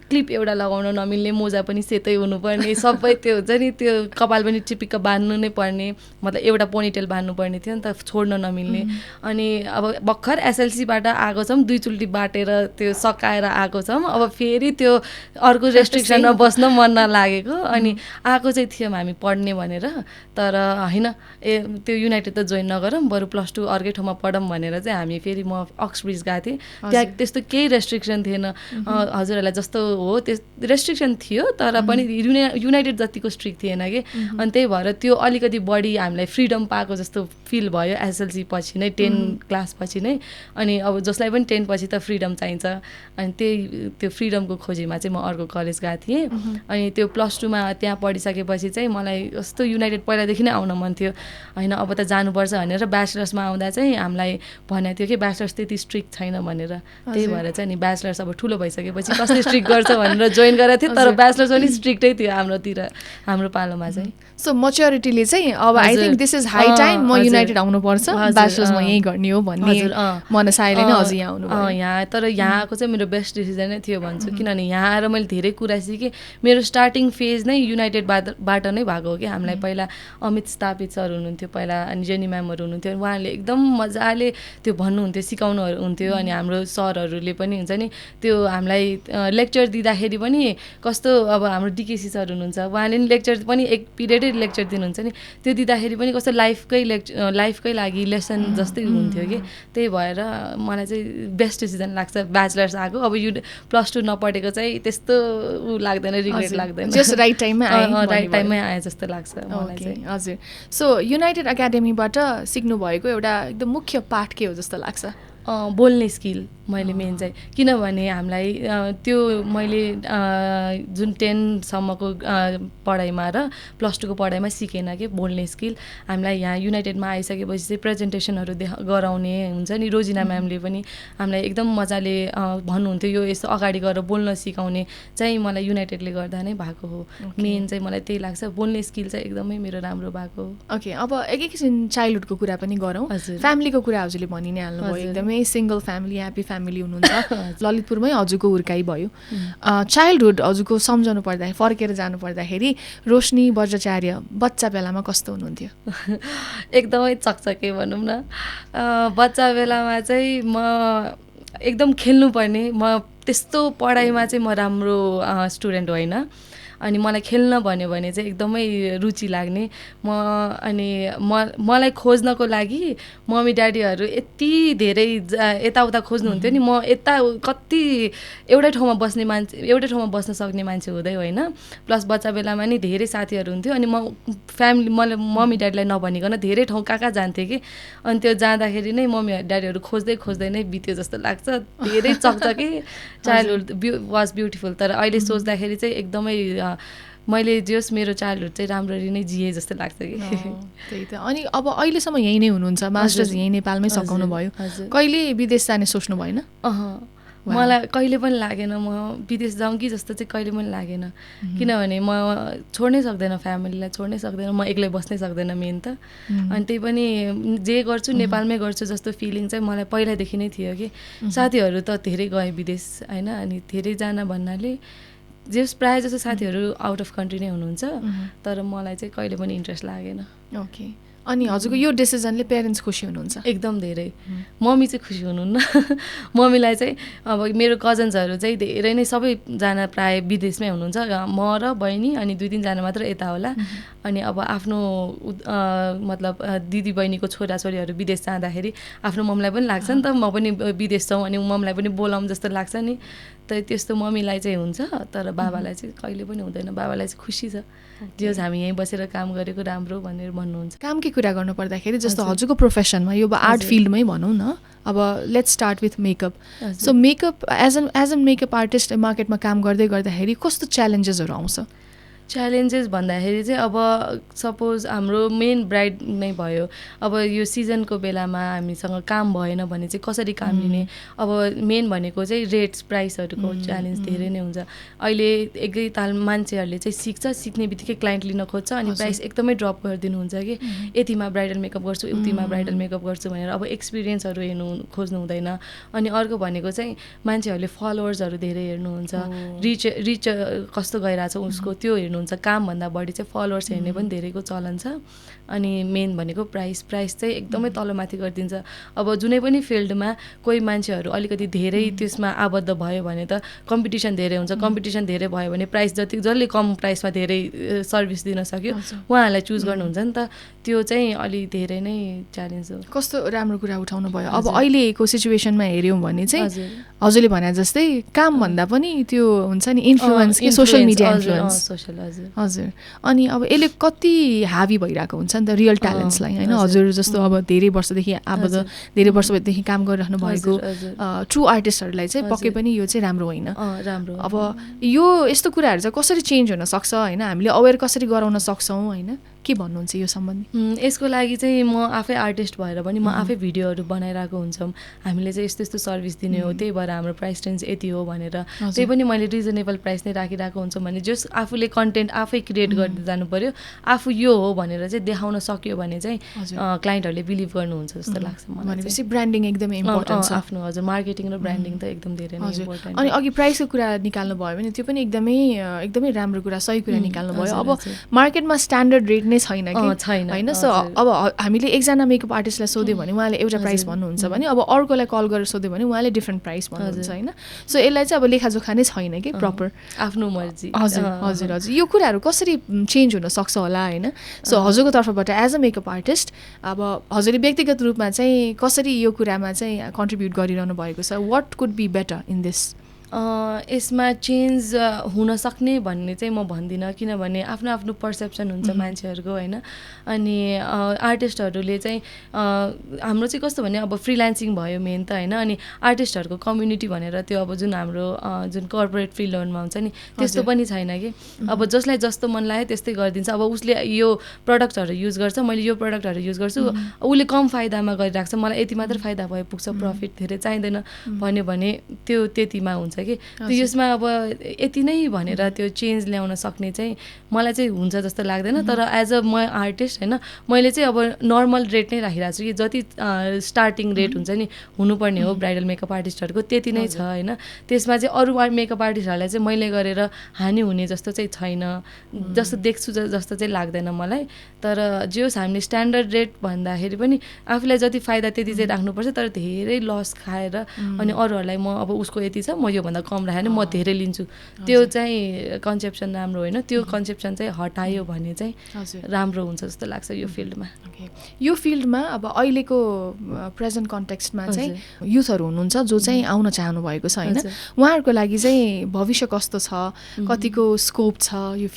क्लिप एउटा लगाउन नमिल्ने, मोजा पनि सेतै हुनुपर्ने, सबै त्यो हुन्छ नि, त्यो कपाल पनि टिपिक्क बाँध्नु नै पर्ने, मतलब एउटा पोनीटेल बाँध्नु पर्ने थियो नि त, छोड्न नमिल्ने। अनि अब भर्खर SLCबाट आएको छौँ, 2 चुल्टी बाटेर त्यो सकाएर आएको छौँ, अब फेरि त्यो अर्को रेस्ट्रिक्सनमा बस्न मन नलागेको। अनि आएको चाहिँ थियौँ हामी पढ्ने भनेर, तर होइन त्यो युनाइटेड त जोइन नगरौँ, बरु +2 अर्कै ठाउँमा पढौँ भनेर चाहिँ हामी फेरि म अक्सब्रिज गएको थिएँ। त्यहाँ त्यस्तो केही रेस्ट्रिक्सन थिएन, हजुरहरूलाई जस्तो हो त्यो रेस्ट्रिक्सन थियो, तर पनि युनाइटेड जतिको स्ट्रिक्ट थिएन कि। अनि त्यही भएर त्यो अलिकति बढी हामीलाई फ्रिडम पाएको जस्तो फिल भयो SLC पछि नै, 10 क्लास पछि नै। अनि अब जसलाई पनि 10 पछि त फ्रिडम चाहिन्छ, अनि त्यो फ्रिडमको खोजीमा चाहिँ म अर्को कलेज गएको थिएँ। अनि त्यो +2मा त्यहाँ पढिसकेपछि चाहिँ मलाई कस्तो युनाइटेड पहिलादेखि नै आउन मन थियो होइन, अब त जानुपर्छ भनेर ब्याचलर्समा आउँदा चाहिँ हामीलाई भनेको थियो कि ब्याचलर्स त्यति स्ट्रिक्ट छैन भनेर। त्यही भएर चाहिँ नि ब्याचलर्स अब ठुलो भइसकेपछि कसले स्ट्रिक्ट गर्छ भनेर जोइन गरेको थिएँ, तर ब्याचलर्स पनि स्ट्रिक्टै थियो हाम्रो पालोमा चाहिँ। सो म्याच्योरिटीले चाहिँ अब I think this is high time म युनाइटेड आउनुपर्छ, ब्याचलर्स म यहीँ गर्ने हो भन्ने मनसायले नै हजुर यहाँ आउनुभयो। यहाँ तर यहाँ आएको चाहिँ मेरो बेस्ट डिसिजन नै थियो भन्छु, किनभने यहाँ आएर मैले धेरै कुरा सिकेँ। मेरो स्टार्टिङ फेज नै युनाइटेडबाट नै भएको हो कि। हामीलाई पहिला अमित स्थापित सर हुनुहुन्थ्यो पहिला, अनि जेनी म्यामहरू हुनुहुन्थ्यो, उहाँहरूले एकदम मजाले त्यो भन्नुहुन्थ्यो, सिकाउनु हुन्थ्यो। अनि हाम्रो सरहरूले पनि हुन्छ नि, त्यो हामीलाई लेक्चर दिँदाखेरि पनि कस्तो, अब हाम्रो DKC सर हुनुहुन्छ, उहाँले नि लेक्चर पनि एक पिरियडै लेक्चर दिनुहुन्छ नि, त्यो दिँदाखेरि पनि कस्तो लाइफकै लागि लेसन जस्तै हुन्थ्यो कि। त्यही भएर मलाई चाहिँ बेस्ट डिसिजन लाग्छ ब्याचलर्स आएको अब +2 नपढेको चाहिँ त्यस्तो लाग्दैन रिग्रेट लाग्दैन जस्ट राइट टाइममै आए जस्तो लाग्छ मलाई चाहिँ हजुर सो युनाइटेड एकाडेमीबाट सिक्नु भएको एउटा एकदम मुख्य पाठ के हो जस्तो लाग्छ बोल्ने स्किल मैले मेन चाहिँ किनभने हामीलाई त्यो मैले जुन 10सम्मको पढाइमा र +2 को पढाइमा सिकेन कि बोल्ने स्किल हामीलाई यहाँ युनाइटेडमा आइसकेपछि चाहिँ प्रेजेन्टेसनहरू गराउने हुन्छ नि रोजिना म्यामले पनि हामीलाई एकदम मजाले भन्नुहुन्थ्यो यो यस्तो अगाडि गएर बोल्न सिकाउने चाहिँ मलाई युनाइटेडले गर्दा नै भएको हो मेन चाहिँ मलाई त्यही लाग्छ बोल्ने स्किल चाहिँ एकदमै मेरो राम्रो भएको हो ओके अब एकैछिन चाइल्डहुडको कुरा पनि गरौँ फ्यामिलीको कुरा हजुरले भनि नै हाल्नुभयो एकदमै सिङ्गल फ्यामिली ह्याप्पी फ्यामिली हुनुहुन्छ ललितपुरमै हजुरको हुर्काइ भयो चाइल्डहुड हजुरको सम्झाउनु पर्दा फर्केर जानु पर्दाखेरि रोशनी बज्राचार्य बच्चा बेलामा कस्तो हुनुहुन्थ्यो एकदमै चकचके भनौँ न बच्चा बेलामा चाहिँ म एकदम खेल्नुपर्ने म त्यस्तो पढाइमा चाहिँ म राम्रो स्टुडेन्ट होइन अनि मलाई खेल्न भन्यो भने चाहिँ एकदमै रुचि लाग्ने मलाई खोज्नको लागि मम्मी ड्याडीहरू यति धेरै यताउता खोज्नुहुन्थ्यो नि म यता कति एउटै ठाउँमा बस्न सक्ने मान्छे हुँदै होइन प्लस बच्चा बेलामा नि धेरै साथीहरू हुन्थ्यो अनि म मलाई मम्मी ड्याडीलाई नभनिकन धेरै ठाउँ कहाँ जान्थेँ कि अनि त्यो जाँदाखेरि नै मम्मी ड्याडीहरू खोज्दै नै बित्यो जस्तो लाग्छ धेरै चकचके चाइल्डहुड वाज ब्युटिफुल तर अहिले सोच्दाखेरि चाहिँ एकदमै मैले जस मेरो चाइल्डहुड चाहिँ राम्ररी नै जिए जस्तो लाग्छ कि त्यही त अनि अब अहिलेसम्म यहीँ नै हुनुहुन्छ मास्टर्स यहीँ नेपालमै सकाउनु भयो कहिले विदेश जाने सोच्नु भएन मलाई कहिले पनि लागेन म विदेश जाउँ कि जस्तो चाहिँ कहिले पनि लागेन किनभने म छोड्नै सक्दैन फ्यामिलीलाई छोड्नै सक्दैन म एक्लै बस्नै सक्दैन मेन त अनि त्यही पनि जे गर्छु नेपालमै गर्छु जस्तो फिलिङ चाहिँ मलाई पहिल्यैदेखि नै थियो कि साथीहरू त धेरै गए विदेश होइन अनि धेरै जान भन्नाले प्रायः जस्तो साथीहरू आउट अफ कन्ट्री नै हुनुहुन्छ तर मलाई चाहिँ कहिले पनि इन्ट्रेस्ट लागेन ओके अनि हजुरको यो डिसिजनले पेरेन्ट्स खुसी हुनुहुन्छ एकदम धेरै मम्मी चाहिँ खुसी हुनुहुन्न मम्मीलाई चाहिँ अब मेरो कजन्सहरू चाहिँ धेरै नै सबैजना प्रायः विदेशमै हुनुहुन्छ म र बहिनी अनि 2-3 जना मात्र यता होला अनि अब आफ्नो मतलब दिदी बहिनीको छोराछोरीहरू विदेश जाँदाखेरि आफ्नो मम्मीलाई पनि लाग्छ नि त म पनि विदेश जाउँ अनि मम्मीलाई पनि बोलाउँ जस्तो लाग्छ नि त्यस्तो मम्मीलाई चाहिँ हुन्छ तर बाबालाई चाहिँ कहिले पनि हुँदैन बाबालाई चाहिँ खुसी छ जे होस् हामी यहीँ बसेर काम गरेको राम्रो भनेर भन्नुहुन्छ कामकै कुरा गर्नु पर्दाखेरि जस्तो हजुरको प्रोफेसनमा यो आर्ट फिल्डमै भनौँ न अब let's start with makeup so makeup as an makeup artist मार्केटमा काम गर्दाखेरि कस्तो च्यालेन्जेसहरू आउँछ च्यालेन्जेस भन्दाखेरि चाहिँ अब सपोज हाम्रो मेन ब्राइड नै भयो अब यो सिजनको बेलामा हामीसँग काम भएन भने चाहिँ कसरी काम लिने अब मेन भनेको चाहिँ रेट्स प्राइसहरूको च्यालेन्ज धेरै नै हुन्छ अहिले एकैताल मान्छेहरूले चाहिँ सिक्ने बित्तिकै क्लाइन्ट लिन खोज्छ अनि प्राइस एकदमै ड्रप गरिदिनुहुन्छ कि यतिमा ब्राइडल मेकअप गर्छु उतिमा ब्राइडल मेकअप गर्छु भनेर अब एक्सपिरियन्सहरू खोज्नु हुँदैन अनि अर्को भनेको चाहिँ मान्छेहरूले फलोवर्सहरू धेरै हेर्नुहुन्छ रिच कस्तो गइरहेछ उसको त्यो हेर्नुहुन्छ कामभन्दा बढी चाहिँ फलोवर्स हेर्ने पनि धेरैको चलन छ अनि मेन भनेको प्राइस चाहिँ एकदमै तलमाथि गरिदिन्छ अब जुनै पनि फिल्डमा कोही मान्छेहरू अलिकति धेरै त्यसमा आबद्ध भयो भने त कम्पिटिसन धेरै हुन्छ कम्पिटिसन धेरै भयो भने प्राइस जसले कम प्राइसमा धेरै सर्भिस दिन सक्यो उहाँहरूलाई चुज गर्नुहुन्छ नि त त्यो चाहिँ अलि धेरै नै च्यालेन्ज हो कस्तो राम्रो कुरा उठाउनु भयो अब अहिलेको सिचुएसनमा हेऱ्यौँ भने चाहिँ हजुरले भने जस्तै कामभन्दा पनि त्यो हुन्छ नि इन्फ्लुएन्स सोसियल मिडिया इन्फ्लुएन्स हजुर अनि अब यसले कति हावी भइरहेको हुन्छ नि त रियल ट्यालेन्ट्सलाई होइन हजुर जस्तो अब धेरै वर्षदेखि काम गरिरहनु भएको ट्रु आर्टिस्टहरूलाई चाहिँ पक्कै पनि यो चाहिँ राम्रो होइन अब यो यस्तो कुराहरू चाहिँ कसरी चेन्ज हुन सक्छ होइन हामीले अवेर कसरी गराउन सक्छौँ होइन के भन्नुहुन्छ यो सम्बन्धी यसको लागि चाहिँ म आफै आर्टिस्ट भएर पनि म आफै भिडियोहरू बनाइरहेको हुन्छौँ हामीले चाहिँ यस्तो सर्भिस दिने हो त्यही भएर हाम्रो प्राइस रेन्ज यति हो भनेर त्यही पनि मैले रिजनेबल प्राइस नै राखिरहेको हुन्छु भने जस आफूले कन्टेन्ट आफै क्रिएट गर्दै जानु पर्यो आफू यो हो भनेर चाहिँ देखाउन सक्यो भने चाहिँ क्लाइन्टहरूले बिलिभ गर्नुहुन्छ जस्तो लाग्छ मलाई भनेपछि ब्रान्डिङ एकदमै इम्पोर्टेन्ट छ आफ्नो हजुर मार्केटिङ र ब्रान्डिङ त एकदम धेरै नै इम्पोर्टेन्ट अनि अघि प्राइसको कुरा निकाल्नु भयो भने त्यो पनि एकदमै राम्रो कुरा सही कुरा निकाल्नु भयो अब मार्केटमा स्ट्यान्डर्ड रेट नै छैन कि होइन सो अब हामीले एकजना मेकअप आर्टिस्टलाई सोध्यो भने उहाँले एउटा प्राइस भन्नुहुन्छ भने अब अर्कोलाई कल गरेर सोध्यो भने उहाँले डिफ्रेन्ट प्राइस भन्नुहुन्छ होइन सो यसलाई चाहिँ अब लेखाजोखा नै छैन कि प्रपर आफ्नो मर्जी हजुर हजुर हजुर यो कुराहरू कसरी चेन्ज हुन सक्छ होला होइन सो हजुरको तर्फबाट एज अ मेकअप आर्टिस्ट अब हजुरले व्यक्तिगत रूपमा चाहिँ कसरी यो कुरामा चाहिँ कन्ट्रिब्युट गरिरहनु भएको छ what could be better in this यसमा चेन्ज हुन सक्ने भन्ने चाहिँ म भन्दिनँ किनभने आफ्नो आफ्नो पर्सेप्सन हुन्छ मान्छेहरूको होइन अनि आर्टिस्टहरूले चाहिँ हाम्रो चाहिँ कस्तो भने अब फ्रिलान्सिङ भयो मेन त होइन अनि आर्टिस्टहरूको कम्युनिटी भनेर त्यो अब जुन हाम्रो जुन कर्पोरेट फिल्डमा हुन्छ नि त्यस्तो पनि छैन कि अब जसलाई जस्तो मन लाग्यो त्यस्तै गरिदिन्छ अब उसले यो प्रडक्टहरू युज गर्छ मैले यो प्रडक्टहरू युज गर्छु उसले कम फाइदामा गरिरहेको छ मलाई यति मात्र फाइदा भए पुग्छ प्रफिट धेरै चाहिँदैन भन्यो भने त्यो त्यतिमा हुन्छ कि त्यो यसमा अब यति नै भनेर त्यो चेन्ज ल्याउन सक्ने चाहिँ मलाई चाहिँ हुन्छ जस्तो लाग्दैन तर एज अ म आर्टिस्ट होइन मैले चाहिँ अब नर्मल रेट नै राखिरहेको छु कि जति स्टार्टिङ रेट हुन्छ नि हुनुपर्ने हो ब्राइडल मेकअप आर्टिस्टहरूको त्यति नै छ होइन त्यसमा चाहिँ अरू मेकअप आर्टिस्टहरूलाई चाहिँ मैले गरेर हानि हुने जस्तो चाहिँ छैन जस्तो देख्छु जस्तो चाहिँ लाग्दैन मलाई तर जे होस् हामीले स्ट्यान्डर्ड रेट भन्दाखेरि पनि आफूलाई जति फाइदा त्यति चाहिँ राख्नुपर्छ तर धेरै लस खाएर अनि अरूहरूलाई म अब उसको यति छ म योभन्दा कम राखेर म धेरै लिन्छु त्यो चाहिँ कन्सेप्सन राम्रो होइन त्यो कन्सेप्सन चाहिँ हटायो भने चाहिँ राम्रो हुन्छ जस्तो लाग्छ यो फिल्डमा यो फिल्डमा अब अहिलेको प्रेजेन्ट कन्टेक्स्टमा चाहिँ युथहरू हुनुहुन्छ जो चाहिँ आउन चाहनु भएको छ होइन उहाँहरूको लागि चाहिँ भविष्य कस्तो छ कतिको स्कोप छ यो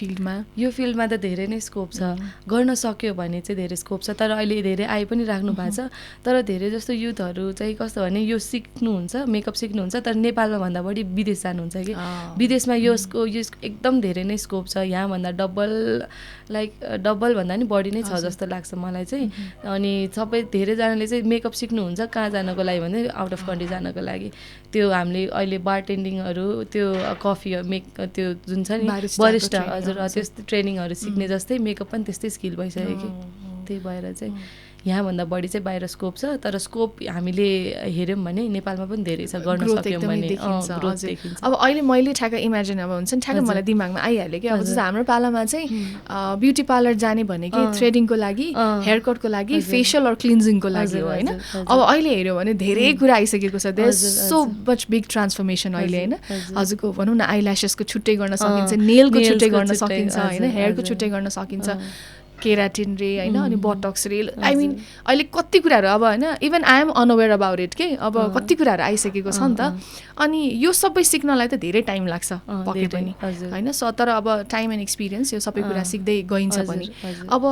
फिल्डमा त धेरै नै स्कोप छ गर्न सक्यो भने चाहिँ धेरै स्कोप छ तर अहिले धेरै आइ पनि राख्नु भएको छ तर धेरै जस्तो युथहरू चाहिँ कस्तो भने यो सिक्नुहुन्छ मेकअप सिक्नुहुन्छ तर नेपालमा भन्दा बढी विदेश जानुहुन्छ कि विदेशमा यसको एकदम धेरै नै स्कोप छ यहाँभन्दा डबल भन्दा नि बढी नै छ जस्तो लाग्छ मलाई चाहिँ अनि सबै धेरैजनाले चाहिँ मेकअप सिक्नुहुन्छ कहाँ जानको लागि भने आउट अफ कन्ट्री जानको लागि त्यो हामीले अहिले बारटेन्डिङहरू त्यो कफी त्यो जुन छ नि बरिस्टा हजुर त्यस्तो ट्रेनिङहरू सिक्ने जस्तै मेकअप पनि त्यस्तै स्किल भइसक्यो कि त्यही भएर चाहिँ यहाँभन्दा बढी चाहिँ बाहिर स्कोप छ तर स्कोप हामीले हेऱ्यौँ भने नेपालमा पनि धेरै छ गर्न सक्यौँ भने ग्रोथ देखिन्छ अब अहिले मैले ठ्याक्क इमेजिन अब हुन्छ नि ठ्याक्क मलाई दिमागमा आइहाल्यो कि अब जस्तो हाम्रो पालामा चाहिँ ब्युटी पार्लर जाने भनेकै थ्रेडिङको लागि हेयर कटको लागि फेसियल अर क्लिन्जिङको लागि हो होइन अब अहिले हेऱ्यो भने धेरै कुरा आइसकेको छ there is so much big transformation अहिले होइन हजुरको भनौँ न आइल्यासेसको छुट्टै गर्न सकिन्छ नेलको छुट्टै गर्न सकिन्छ होइन हेयरको छुट्टै गर्न सकिन्छ केराटिन रे होइन अनि बटक्स रे आई मिन अहिले कति कुराहरू अब होइन even I am unaware about it के अब कति कुराहरू आइसकेको छ नि त अनि यो सबै सिक्नलाई त धेरै टाइम लाग्छ पक्कै पनि होइन सो तर अब टाइम एन्ड एक्सपिरियन्स यो सबै कुरा सिक्दै गइन्छ पनि अब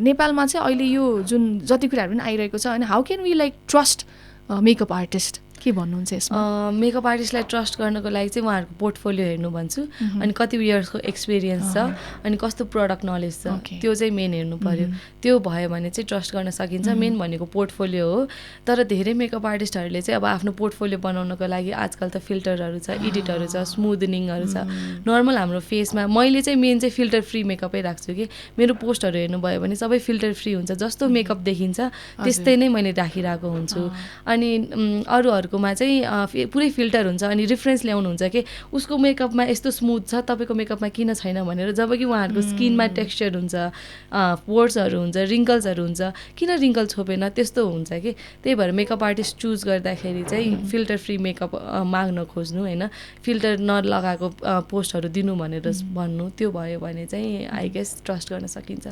नेपालमा चाहिँ अहिले यो जुन जति कुराहरू पनि आइरहेको छ होइन how can we like trust makeup artist के भन्नुहुन्छ यसमा मेकअप आर्टिस्टलाई ट्रस्ट गर्नको लागि चाहिँ उहाँहरूको पोर्टफोलियो हेर्नु भन्छु अनि कति इयर्सको एक्सपिरियन्स छ अनि कस्तो प्रडक्ट नलेज छ त्यो चाहिँ मेन हेर्नु पर्यो त्यो भयो भने चाहिँ ट्रस्ट गर्न सकिन्छ मेन भनेको पोर्टफोलियो हो तर धेरै मेकअप आर्टिस्टहरूले चाहिँ अब आफ्नो पोर्टफोलियो बनाउनको लागि आजकल त फिल्टरहरू छ एडिटहरू छ स्मुदनिङहरू छ नर्मल हाम्रो फेसमा मैले चाहिँ मेन चाहिँ फिल्टर फ्री मेकअपै राख्छु कि मेरो पोस्टहरू हेर्नुभयो भने सबै फिल्टर फ्री हुन्छ जस्तो मेकअप देखिन्छ त्यस्तै नै मैले राखिरहेको हुन्छु अनि अरूहरूको मा चाहिँ पुरै फिल्टर हुन्छ अनि रिफरेन्स ल्याउनुहुन्छ कि उसको मेकअपमा यस्तो स्मुथ छ तपाईँको मेकअपमा किन छैन भनेर जब कि उहाँहरूको स्किनमा टेक्सचर हुन्छ पोर्सहरू हुन्छ रिङ्कल्सहरू हुन्छ किन रिङ्कल छोपेन त्यस्तो हुन्छ कि त्यही भएर मेकअप आर्टिस्ट चुज गर्दाखेरि चाहिँ फिल्टर फ्री मेकअप माग्न खोज्नु होइन फिल्टर नलगाएको पोस्टहरू दिनु भनेर भन्नु त्यो भयो भने चाहिँ आई गेस ट्रस्ट गर्न सकिन्छ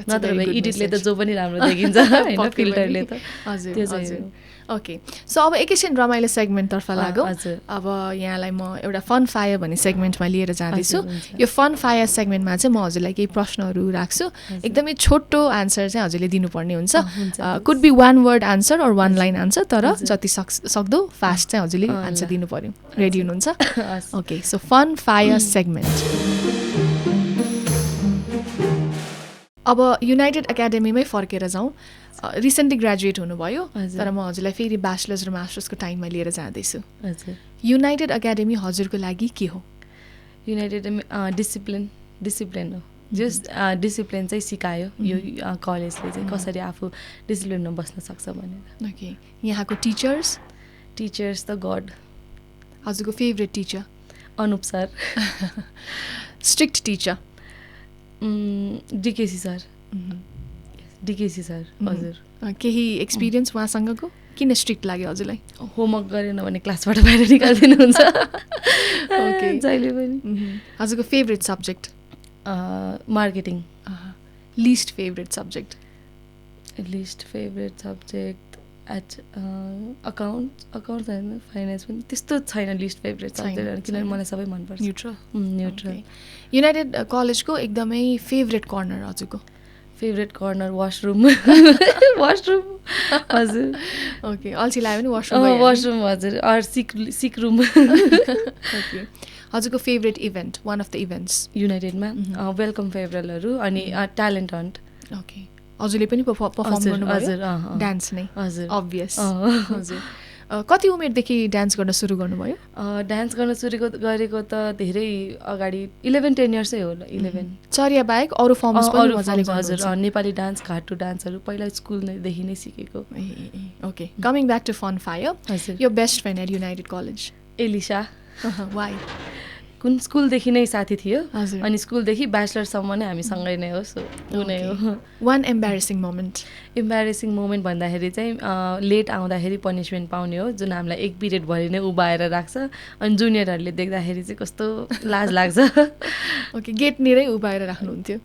नत्र एडिटले त जो पनि राम्रो देखिन्छ होइन फिल्टरले त त्यो चाहिँ ओके सो अब एकैछिन रमाइलो सेगमेन्टतर्फ लागौँ अब यहाँलाई म एउटा फन फायर भन्ने सेगमेन्टमा लिएर जाँदैछु यो फन फायर सेगमेन्टमा चाहिँ म हजुरलाई केही प्रश्नहरू राख्छु एकदमै छोटो आन्सर चाहिँ हजुरले दिनुपर्ने हुन्छ could be one word answer or one line answer तर जति सक्दो फास्ट चाहिँ हजुरले आन्सर दिनु पर्यो रेडी हुनुहुन्छ okay so fun fire segment अब युनाइटेड एकाडेमीमै फर्केर जाउँ रिसेन्टली ग्रेजुएट हुनुभयो तर म हजुरलाई फेरि ब्याचलर्स र मास्टर्सको टाइममा लिएर जाँदैछु युनाइटेड एकाडेमी हजुरको लागि के हो युनाइटेड डिसिप्लिन हो जस्ट डिसिप्लिन चाहिँ सिकायो यो कलेजले चाहिँ कसरी आफू डिसिप्लिनमा बस्न सक्छ भनेर ओके यहाँको टिचर्स त गड हजुरको favourite teacher Anup sir strict teacher DKC sir DKC sir हजुर केही एक्सपिरियन्स उहाँसँगको किन स्ट्रिक्ट लाग्यो हजुरलाई होमवर्क गरेन भने क्लासबाट बाहिर निकालिदिनुहुन्छ ओके जहिले पनि हजुरको favourite subject marketing list favourite subject list favourite subject account होइन फाइनेन्स पनि त्यस्तो छैन लिस्ट फेभरेट सब्जेक्ट किनभने मलाई सबै मनपर्छ न्युट्रल युनाइटेड कलेजको एकदमै फेभरेट कर्नर हजुरको फेभरेट कर्नर वासरुम हजुर ओके अल्छी लाग्यो भने वासरुम हजुर अर सिक रुम ओके हजुरको favourite event one of the events युनाइटेडमा वेलकम फेभरलहरू अनि ट्यालेन्ट हन्ट ओके हजुरले पनि पर्फर्म गर्नुभयो डान्स नै हजुर अभियस हजुर कति उमेरदेखि डान्स गर्न सुरु गर्नुभयो डान्स गर्न सुरु गरेको त धेरै अगाडि 11-10 इयर्सै हो 11 चर्या बाहेक अरू फर्म्स पनि मजाले हजुर नेपाली डान्स घाटु डान्सहरू पहिला स्कुलदेखि नै सिकेको okay coming back to fun fire यो best friend at united college Elisa why कुन स्कुलदेखि नै साथी थियो हजुर अनि स्कुलदेखि ब्याचलरसम्म नै हामी सँगै नै हो सो उनै हो वान एम्बारेसिङ मोमेन्ट भन्दाखेरि चाहिँ लेट आउँदाखेरि पनिसमेन्ट पाउने हो जुन हामीलाई एक पिरियडभरि नै उभाएर राख्छ अनि जुनियरहरूले देख्दाखेरि चाहिँ कस्तो लाज लाग्छ ओके गेटनिरै उभाएर राख्नुहुन्थ्यो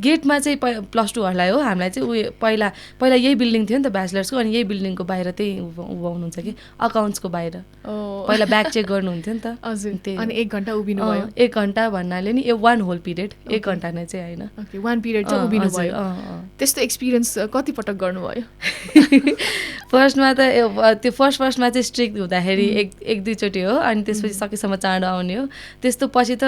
गेटमा चाहिँ +2हरूलाई हो हामीलाई चाहिँ उयो पहिला यही बिल्डिङ थियो नि त ब्याचलर्सको अनि यही बिल्डिङको बाहिर त्यही उभाउनुहुन्छ कि अकाउन्ट्सको बाहिर पहिला ब्याग चेक गर्नुहुन्थ्यो नि त हजुर अनि 1 घन्टा उभिनु 1 घन्टा भन्नाले नि 1 होल पिरियड 1 घन्टा नै चाहिँ होइन ओके 1 पिरियड चाहिँ उभिनु भयो त्यस्तो एक्सपिरियन्स कति पटक गर्नुभयो फर्स्टमा त त्यो फर्स्टमा चाहिँ स्ट्रिक्ट हुँदाखेरि एक दुईचोटि हो अनि त्यसपछि सकेसम्म चाँडो आउने हो त्यस्तो पछि त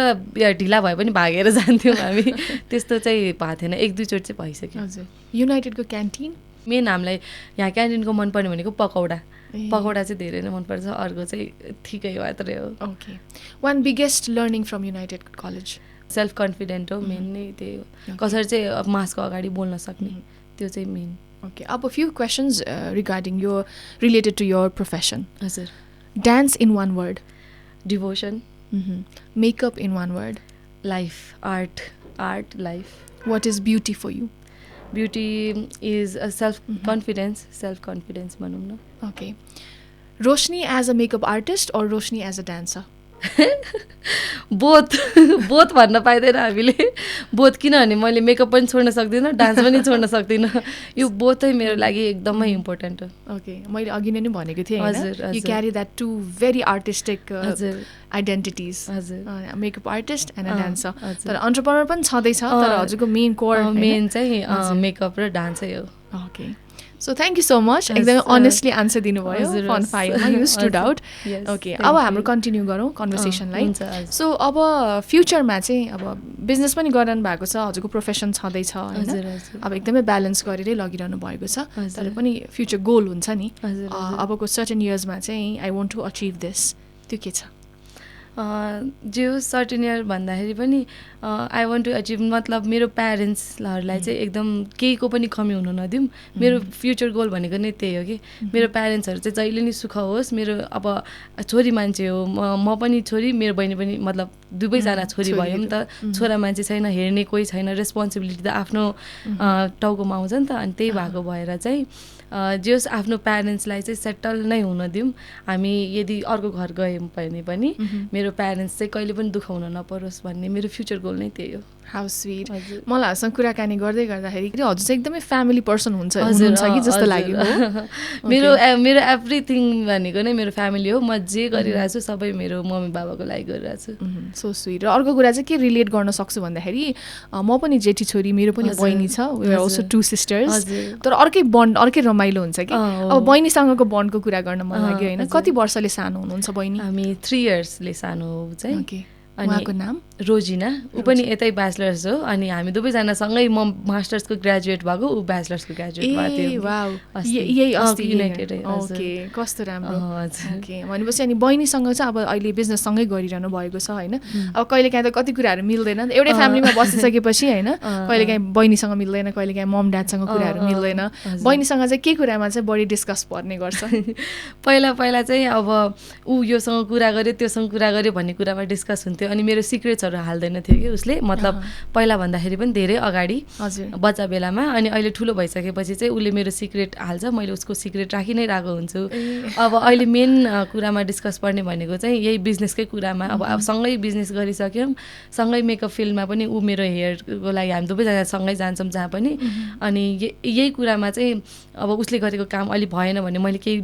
ढिला भए पनि भागेर जान्थ्यौँ हामी त्यस्तो चाहिँ भएको थिएन एक दुईचोटि चाहिँ भइसक्यो हजुर युनाइटेडको क्यान्टिन मेन हामीलाई यहाँ क्यान्टिनको मनपर्ने भनेको पकौडा चाहिँ धेरै नै मनपर्छ अर्को चाहिँ ठिकै मात्रै हो okay one biggest learning from United college self confident हो मेन नै त्यही हो कसरी चाहिँ मासको अगाडि बोल्न सक्ने त्यो चाहिँ मेन ओके अब few questions regarding your related to your profession हजुर dance in one word devotion makeup in one word life art life what is beauty for you beauty is a self confidence भनौँ न okay Roshni as a makeup artist और Roshni as a dancer both भन्न पाइँदैन हामीले both किनभने मैले makeup पनि छोड्न सक्दिनँ डान्स पनि छोड्न सक्दिनँ यो बोथै मेरो लागि एकदमै इम्पोर्टेन्ट हो ओके मैले अघि नै भनेको थिएँ you carry that two very artistic identities हजुर makeup artist and a dancer तर अन्टरप्रेनर पनि छँदैछ तर हजुरको मेन चाहिँ मेकअप र डान्सै हो okay so thank you so much एकदमै अनेस्टली आन्सर दिनुभयो फन फायरमा यु स्टुड आउट ओके अब हाम्रो कन्टिन्यू गरौँ कन्भर्सेसनलाई सो अब फ्युचरमा चाहिँ अब बिजनेस पनि गरिरहनु भएको छ हजुरको प्रोफेसन छँदैछ होइन अब एकदमै ब्यालेन्स गरेरै लगिरहनु भएको छ तर पनि फ्युचर गोल हुन्छ नि अबको सर्टेन इयर्समा चाहिँ I want to achieve this त्यो के छ जे हो सर्टेन इयर भन्दाखेरि पनि आई वन्ट टु अचिभ मतलब मेरो प्यारेन्ट्सहरूलाई चाहिँ एकदम केहीको पनि कमी हुन नदिउँ मेरो फ्युचर गोल भनेको नै त्यही हो कि मेरो प्यारेन्ट्सहरू चाहिँ जहिले नि सुख होस् मेरो अब छोरी मान्छे हो म पनि छोरी मेरो बहिनी पनि मतलब दुवैजना छोरी भयौँ नि त छोरा मान्छे छैन हेर्ने कोही छैन रेस्पोन्सिबिलिटी त आफ्नो टाउकोमा आउँछ नि त अनि त्यही भएको भएर चाहिँ जे होस् आफ्नो प्यारेन्ट्सलाई चाहिँ सेटल नै हुन दिउँ हामी यदि अर्को घर गयौँ भने पनि मेरो प्यारेन्ट्स चाहिँ कहिले पनि दुःख हुन नपरोस् भन्ने मेरो फ्युचर गोल नै त्यही हो हाउ स्वीट मलाई हजुरसँग कुराकानी गर्दै गर्दाखेरि हजुर चाहिँ एकदमै फ्यामिली पर्सन हुनुहुन्छ कि जस्तो लाग्यो मेरो एभ्रिथिङ भनेको नै मेरो फ्यामिली हो म जे गरिरहेको छु सबै मेरो मम्मी बाबाको लागि गरिरहेको छु सो स्वीट र अर्को कुरा चाहिँ के रिलेट गर्न सक्छु भन्दाखेरि म पनि जेठी छोरी मेरो पनि बहिनी छ वी आर अल्सो 2 सिस्टर्स तर अर्कै बन्ड अर्कै रमाइलो हुन्छ कि अब बहिनीसँगको बन्डको कुरा गर्न मन लाग्यो होइन कति वर्षले सानो हुनुहुन्छ बहिनी हामी 3 इयर्सले सानो चाहिँ उहाँको नाम रोजिना ऊ पनि यतै ब्याचलर्स हो अनि हामी दुवैजना सँगै म मास्टर्सको ग्रेजुएट भएको ऊ ब्याचलर्सको ग्रेजुएट भएको थियो यही अस्ति युनाइटेड ओके कस्तो राम्रो ओके भनेपछि अनि बहिनीसँग चाहिँ अब अहिले बिजनेस सँगै गरिरहनु भएको छ होइन अब कहिलेकाहीँ त कति कुराहरू मिल्दैन एउटै फ्यामिलीमा बसिसकेपछि होइन कहिलेकाहीँ बहिनीसँग मिल्दैन कहिलेकाहीँ मम ड्याडसँग कुराहरू मिल्दैन बहिनीसँग चाहिँ के कुरामा चाहिँ बढी डिस्कस पर्ने गर्छ पहिला चाहिँ अब ऊ योसँग कुरा गर्यो त्योसँग कुरा गर्यो भन्ने कुरामा डिस्कस हुन्थ्यो अनि मेरो सिक्रेट्सहरू हाल्दैन थियो कि उसले मतलब पहिला भन्दाखेरि पनि धेरै अगाडि बच्चा बेलामा अनि अहिले ठुलो भइसकेपछि चाहिँ उसले मेरो सिक्रेट हाल्छ मैले उसको सिक्रेट राखि नै रहेको हुन्छु अब अहिले मेन कुरामा डिस्कस पर्ने भनेको चाहिँ यही बिजनेसकै कुरामा अब सँगै बिजनेस गरिसक्यौँ सँगै मेकअप फिल्डमा पनि ऊ मेरो हेयरको लागि हामी दुवैजना सँगै जान्छौँ जहाँ पनि अनि यही कुरामा चाहिँ अब उसले गरेको काम अलि भएन भने मैले केही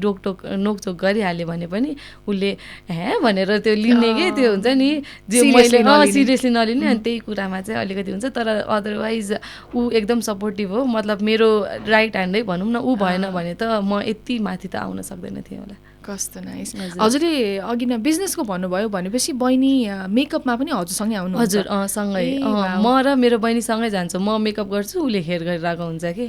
नोकझोक गरिहालेँ भने पनि उसले भनेर त्यो लिने के त्यो हुन्छ नि जे मैले सिरियसली नलिने अनि त्यही कुरामा चाहिँ अलिकति हुन्छ तर अदरवाइज ऊ एकदम सपोर्टिभ हो मतलब मेरो राइट ह्यान्डै भनौँ न ऊ भएन भने त म यति माथि त आउन सक्दैन थिएँ होला कस्तो नाइस हजुरले अघि न बिजनेसको भन्नुभयो भनेपछि बहिनी मेकअपमा पनि हजुरसँगै आउनु हजुर सँगै म र मेरो बहिनीसँगै जान्छु म मेकअप गर्छु उसले हेयर गरिरहेको हुन्छ कि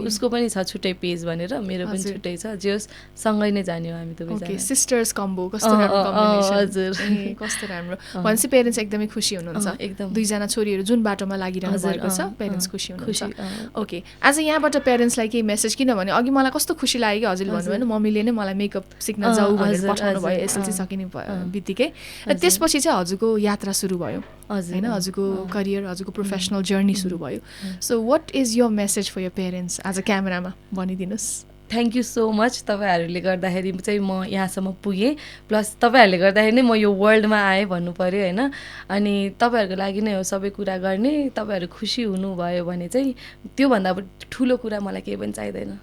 उसको पनि छ छुट्टै पेज भनेर मेरो पनि छुट्टै छ जे होस् सँगै नै जाने हो हामी दुवैजना सिस्टर्स कम्बो कस्तो राम्रो कम्बिनेसन हजुर कस्तो राम्रो भनेपछि पेरेन्ट्स एकदमै खुसी हुनुहुन्छ एकदम दुईजना छोरीहरू जुन बाटोमा लागिरहनु भएको छ पेरेन्ट्स खुसी हुनुहुन्छ ओके आज यहाँबाट पेरेन्ट्सलाई केही मेसेज किनभने अघि मलाई कस्तो खुसी लाग्यो कि हजुरले भन्नुभयो नि मम्मीले नै मलाई मेकअप सिक्न जाऊ भनेर पठाउनु भयो एसएलसी सकिने बित्तिकै र त्यसपछि चाहिँ हजुरको यात्रा सुरु भयो होइन हजुरको करियर हजुरको प्रोफेसनल जर्नी सुरु भयो so what is your message for your parents आज क्यामेरामा भनिदिनुहोस् थ्याङ्क यू सो मच तपाईँहरूले गर्दाखेरि चाहिँ म यहाँसम्म पुगेँ प्लस तपाईँहरूले गर्दाखेरि नै म यो वर्ल्डमा आएँ भन्नु पऱ्यो होइन अनि तपाईँहरूको लागि नै हो सबै कुरा गर्ने तपाईँहरू खुसी हुनुभयो भने चाहिँ त्योभन्दा ठुलो कुरा मलाई केही पनि चाहिँदैन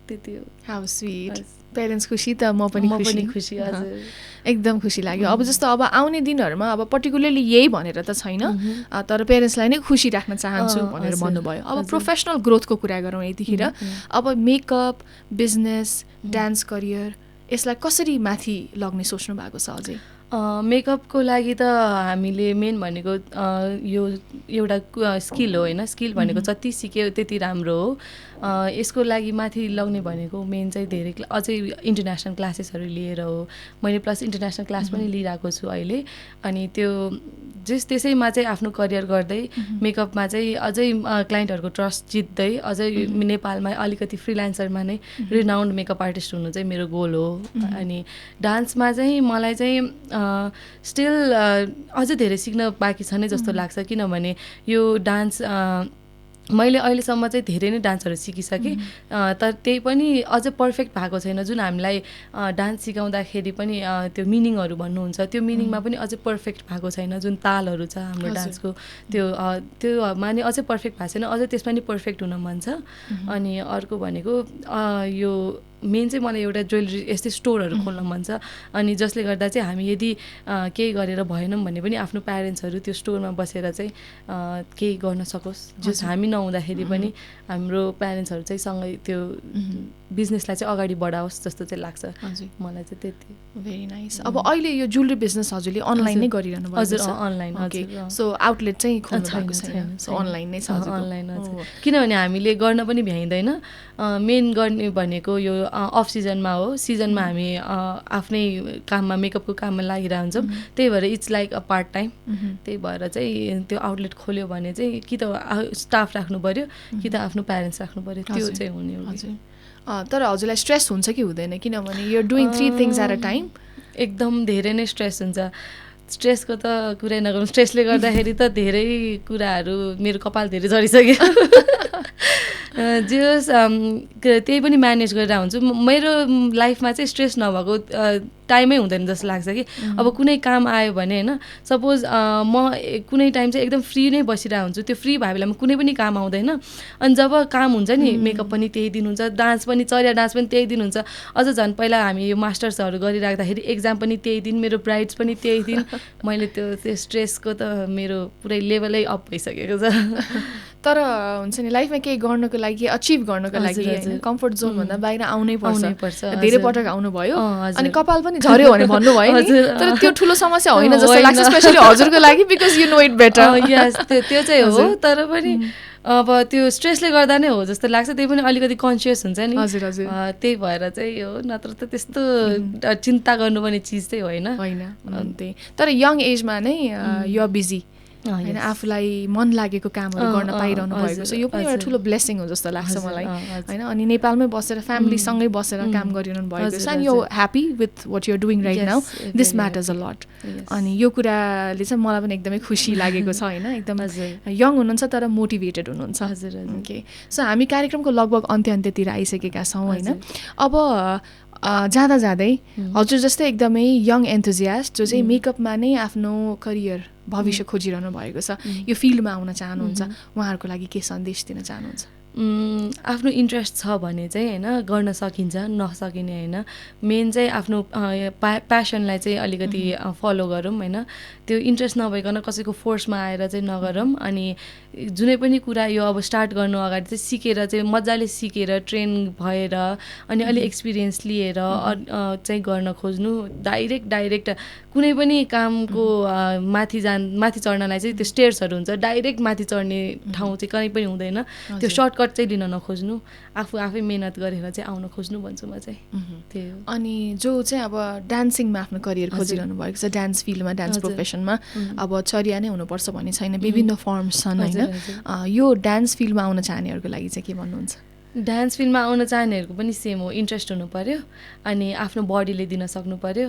त्यति हो हाउ स्वीट पेरेन्ट्स खुसी त म पनि खुसी हजुर एकदम खुसी लाग्यो अब जस्तो अब आउने दिनहरूमा अब पर्टिकुलरली यही भनेर त छैन तर पेरेन्ट्सलाई नै खुसी राख्न चाहन्छु भनेर भन्नुभयो अब प्रोफेसनल ग्रोथको कुरा गरौँ यतिखेर अब मेकअप बिजनेस डान्स करियर यसलाई कसरी माथि लग्ने सोच्नु भएको छ अझै मेकअपको लागि त हामीले मेन भनेको यो एउटा स्किल हो होइन स्किल भनेको जति सिक्यो त्यति राम्रो हो यसको लागि माथि लग्ने भनेको मेन चाहिँ धेरै अझै इन्टरनेसनल क्लासेसहरू लिएर हो मैले प्लस इन्टरनेसनल क्लास पनि लिइरहेको छु अहिले अनि त्यो त्यसैमा चाहिँ आफ्नो करियर गर्दै मेकअपमा चाहिँ अझै क्लाइन्टहरूको ट्रस्ट जित्दै अझै नेपालमा अलिकति फ्रिलान्सरमा नै रिनाउन्ड मेकअप आर्टिस्ट हुनु चाहिँ मेरो गोल हो अनि डान्समा चाहिँ मलाई चाहिँ स्टिल अझै धेरै सिक्न बाँकी छ नै जस्तो लाग्छ किनभने यो डान्स मैले अहिलेसम्म चाहिँ धेरै नै डान्सहरू सिकिसकेँ तर त्यही पनि अझै पर्फेक्ट भएको छैन जुन हामीलाई डान्स सिकाउँदाखेरि पनि त्यो मिनिङहरू भन्नुहुन्छ त्यो मिनिङमा पनि अझै पर्फेक्ट भएको छैन जुन तालहरू छ हाम्रो डान्सको त्योमा नि अझै पर्फेक्ट भएको छैन अझै त्यसमा नि पर्फेक्ट हुन मन छ अनि अर्को भनेको यो मेन चाहिँ मलाई एउटा ज्वेलरी यस्तै स्टोरहरू खोल्न मन छ अनि जसले गर्दा चाहिँ हामी यदि केही गरेर भएनौँ भने पनि आफ्नो प्यारेन्ट्सहरू त्यो स्टोरमा बसेर चाहिँ केही गर्न सकोस् जस हामी नहुँदाखेरि पनि हाम्रो प्यारेन्ट्सहरू चाहिँ सँगै त्यो बिजनेसलाई चाहिँ अगाडि बढाओस् जस्तो चाहिँ लाग्छ मलाई चाहिँ त्यति भेरी नाइस अब अहिले यो ज्वेलरी बिजनेस हजुरले अनलाइन नै गरिरहनु भएको छ हजुर अनलाइन हजुर सो आउटलेट चाहिँ खोल्नु भएको छैन सो अनलाइन नै छ अनलाइन हजुर किनभने हामीले गर्न पनि भ्याइँदैन मेन गर्ने भनेको यो अफ सिजनमा हो सिजनमा हामी आफ्नै काममा मेकअपको काममा लागिरहेको हुन्छौँ त्यही भएर it's like a part time त्यही भएर चाहिँ त्यो आउटलेट खोल्यो भने चाहिँ कि त स्टाफ राख्नु पऱ्यो कि त आफ्नो प्यारेन्ट्स राख्नु पऱ्यो त्यो चाहिँ हुने हो तर हजुरलाई स्ट्रेस हुन्छ कि हुँदैन किनभने you are doing 3 things at a time एकदम धेरै नै स्ट्रेस हुन्छ स्ट्रेसको त कुरै नगरौँ स्ट्रेसले गर्दाखेरि त धेरै कुराहरू मेरो कपाल धेरै झरिसक्यो जे होस् त्यही पनि म्यानेज गरेर हुन्छु मेरो लाइफमा चाहिँ स्ट्रेस नभएको टाइमै हुँदैन जस्तो लाग्छ कि अब कुनै काम आयो भने होइन सपोज म कुनै टाइम चाहिँ एकदम फ्री नै बसिरहेको हुन्छु त्यो फ्री भयो बेलामा कुनै पनि काम आउँदैन अनि जब काम हुन्छ नि मेकअप पनि त्यही दिन हुन्छ डान्स पनि चर्या डान्स पनि त्यही दिन हुन्छ अझ झन् पहिला हामी यो मास्टर्सहरू गरिराख्दाखेरि एक्जाम पनि त्यही दिन मेरो ब्राइड्स पनि त्यही दिन मैले त्यो स्ट्रेसको त मेरो पुरै लेभलै अप भइसकेको छ तर हुन्छ नि लाइफमा केही गर्नको लागि अचिभ गर्नको लागि होइन कम्फर्ट जोनभन्दा बाहिर आउनै पर्छ धेरै पटक आउनुभयो अनि कपाल पनि झऱ्यो भने भन्नुभयो नि तर त्यो ठुलो समस्या होइन जस्तो लाग्छ स्पेसली हजुरको लागि because you know it better yes त्यो चाहिँ हो तर पनि अब त्यो स्ट्रेसले गर्दा नै हो जस्तो लाग्छ त्यही पनि अलिकति कन्सियस हुन्छ नि हजुर हजुर त्यही भएर चाहिँ हो नत्र त त्यस्तो चिन्ता गर्नुपर्ने चिज चाहिँ होइन त्यही तर यङ एजमा नै यु आर बिजी होइन आफूलाई मन लागेको कामहरू गर्न पाइरहनु भएको छ यो पनि एउटा ठुलो ब्लेसिङ हो जस्तो लाग्छ मलाई होइन अनि नेपालमै बसेर फ्यामिलीसँगै बसेर काम गरिरहनु भएको छ and you happy with what you're doing right now this matters a lot अनि यो कुराले चाहिँ मलाई पनि एकदमै खुसी लागेको छ होइन एकदम यङ हुनुहुन्छ तर मोटिभेटेड हुनुहुन्छ ओके सो हामी कार्यक्रमको लगभग अन्त्यतिर आइसकेका छौँ होइन अब जाँदा जाँदै हजुर जस्तै एकदमै यङ एन्थुजियास्ट जो चाहिँ मेकअपमा नै आफ्नो करियर भविष्य खोजिरहनु भएको छ यो फिल्डमा आउन चाहनुहुन्छ उहाँहरूको लागि के सन्देश दिन चाहनुहुन्छ आफ्नो इन्ट्रेस्ट छ भने चाहिँ होइन गर्न सकिन्छ नसकिने होइन मेन चाहिँ आफ्नो प्यासनलाई चाहिँ अलिकति फलो गरौँ होइन त्यो इन्ट्रेस्ट नभइकन कसैको फोर्समा आएर चाहिँ नगरौँ अनि जुनै पनि कुरा यो अब स्टार्ट गर्नु अगाडि चाहिँ सिकेर चाहिँ मजाले सिकेर ट्रेन भएर अनि अलि एक्सपिरियन्स लिएर चाहिँ गर्न खोज्नु डाइरेक्ट कुनै पनि कामको माथि चढ्नलाई चाहिँ त्यो स्टेयर्सहरू हुन्छ डाइरेक्ट माथि चढ्ने ठाउँ चाहिँ कहीँ पनि हुँदैन त्यो सर्टकट चाहिँ लिन नखोज्नु आफै मेहनत गरेर चाहिँ आउन खोज्नु भन्छु म चाहिँ त्यही हो अनि जो चाहिँ अब डान्सिङमा आफ्नो करियर खोजिरहनु भएको छ डान्स फिल्डमा डान्स प्रोफेसनमा अब चर्या नै हुनुपर्छ भन्ने छैन विभिन्न फर्म्स छन् होइन यो डान्स फिल्डमा आउन चाहनेहरूको लागि चाहिँ के भन्नुहुन्छ डान्स फिल्डमा आउन चाहनेहरूको पनि सेम हो इन्ट्रेस्ट हुनु पऱ्यो अनि आफ्नो बडीले दिन सक्नु पऱ्यो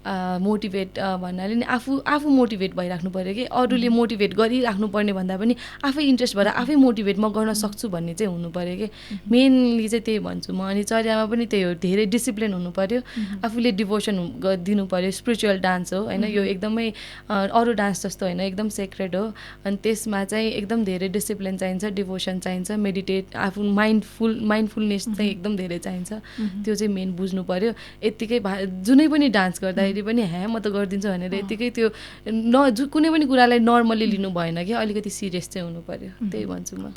मोटिभेट भन्नाले नि आफू मोटिभेट भइराख्नु पऱ्यो कि अरूले मोटिभेट गरिराख्नु पर्ने भन्दा पनि आफै इन्ट्रेस्ट भएर आफै मोटिभेट म गर्न सक्छु भन्ने चाहिँ हुनु पऱ्यो कि मेनली चाहिँ त्यही भन्छु म अनि चर्यामा पनि त्यही हो धेरै डिसिप्लिन हुनु पऱ्यो आफूले डिभोसन दिनु पऱ्यो स्पिरिचुअल डान्स हो होइन यो एकदमै अरू डान्स जस्तो होइन एकदम सेक्रेड हो अनि त्यसमा चाहिँ एकदम धेरै डिसिप्लिन चाहिन्छ डिभोसन चाहिन्छ मेडिटेट आफू माइन्डफुलनेस चाहिँ एकदम धेरै चाहिन्छ त्यो चाहिँ मेन बुझ्नु पऱ्यो यत्तिकै जुनै पनि डान्स गर्दा पनि म त गरिदिन्छु भनेर यतिकै त्यो कुनै पनि कुरालाई नर्मली लिनु भएन कि अलिकति सिरियस चाहिँ हुनु पर्यो त्यही भन्छु म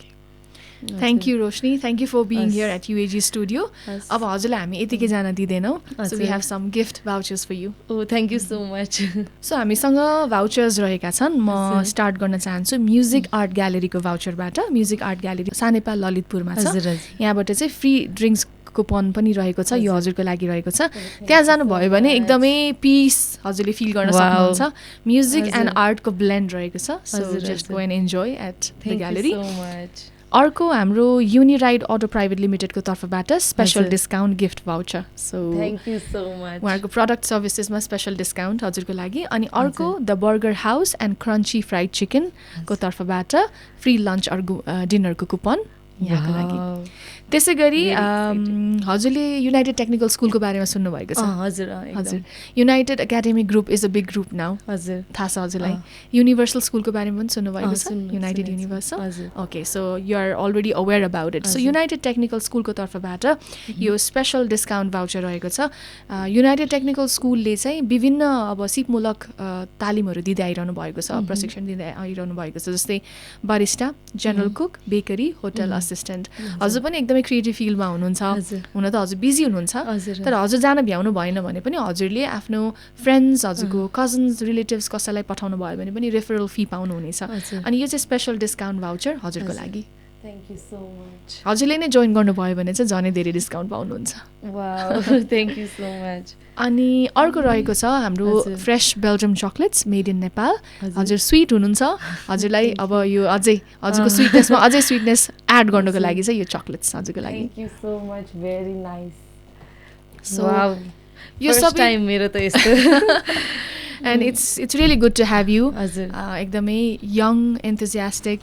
thank you Roshni thank you for being here at UAG studio अब हजुरलाई हामी यतिकै जान दिँदैनौँ so we have some gift vouchers for you thank you so much so हामीसँग भाउचर्स रहेका छन् म स्टार्ट गर्न चाहन्छु म्युजिक आर्ट ग्यालेरीको भाउचरबाट म्युजिक आर्ट ग्यालेरी सानेपाल ललितपुरमा छ यहाँबाट चाहिँ फ्री ड्रिङ्क्स कुपन पनि रहेको छ यो हजुरको लागि रहेको छ त्यहाँ जानुभयो भने एकदमै पिस हजुरले फिल गर्न सक्नुहुन्छ म्युजिक एन्ड आर्टको ब्लेन्ड रहेको छ so just go and enjoy at the gallery अर्को हाम्रो युनिराइड अटो प्राइभेट लिमिटेडको तर्फबाट special discount gift voucher so thank you so much उहाँहरूको प्रडक्ट सर्भिसेसमा स्पेसल डिस्काउन्ट हजुरको लागि अनि अर्को the burger house and crunchy fried चिकनको तर्फबाट फ्री लन्च अर डिनरको कुपन यहाँको लागि त्यसै गरी हजुरले युनाइटेड टेक्निकल स्कुलको बारेमा सुन्नुभएको छ हजुर United academic group is a big group now हजुर थाहा छ हजुरलाई युनिभर्सल स्कुलको बारेमा पनि सुन्नुभएको छ United Universal okay so you are already aware about it so United Technical स्कुलको तर्फबाट यो स्पेसल डिस्काउन्ट भाउचर रहेको छ युनाइटेड टेक्निकल स्कुलले चाहिँ विभिन्न अब सिपमूलक तालिमहरू दिँदै आइरहनु भएको छ प्रशिक्षण दिँदै आइरहनु भएको छ जस्तै barista general cook bakery hotel assistant हजुर पनि एकदमै क्रिएटिभ फिल्डमा हुनुहुन्छ हुन त हजुर बिजी हुनुहुन्छ तर हजुर जान भ्याउनु भएन भने पनि हजुरले आफ्नो फ्रेन्ड्स हजुरको कजन्स रिलेटिभ्स कसैलाई पठाउनु भयो भने पनि रेफरल फी पाउनुहुनेछ अनि यो चाहिँ स्पेसल डिस्काउन्ट भाउचर हजुरको लागि थ्याङ्क यू सो मच हजुरले नै जोइन गर्नुभयो भने चाहिँ झनै धेरै डिस्काउन्ट पाउनुहुन्छ wow thank you so much अनि अर्को रहेको छ हाम्रो fresh Belgium chocolates made in Nepal हजुर स्विट हुनुहुन्छ हजुरलाई अब यो अझै हजुरको स्विटनेसमा अझै स्विटनेस एड गर्नको लागि चाहिँ यो चकलेट्स हजुरको लागि thank you so much very nice so यो सब टाइम मेरो त यस्तो and it's really good to have you एकदमै यङ एन्थुजियास्टिक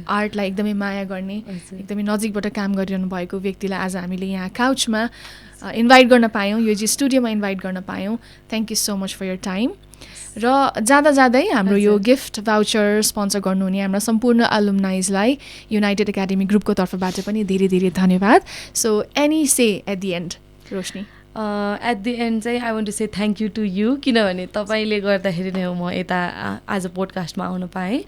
आर्टलाई एकदमै माया गर्ने एकदमै नजिकबाट काम गरिरहनु भएको व्यक्तिलाई आज हामीले यहाँ काउचमा इन्भाइट गर्न पायौँ यो चाहिँ स्टुडियोमा इन्भाइट गर्न पायौँ thank you so much for your time र जाँदै हाम्रो यो गिफ्ट भाउचर स्पोन्सर गर्नुहुने हाम्रा सम्पूर्ण एलुमनाइजलाई युनाइटेड एकाडेमी ग्रुपको तर्फबाट पनि धेरै धेरै धन्यवाद so any say at the end Roshni at the end चाहिँ I want to say thank you to you किनभने तपाईँले गर्दाखेरि नै हो म यता आज पोडकास्टमा आउनु पाएँ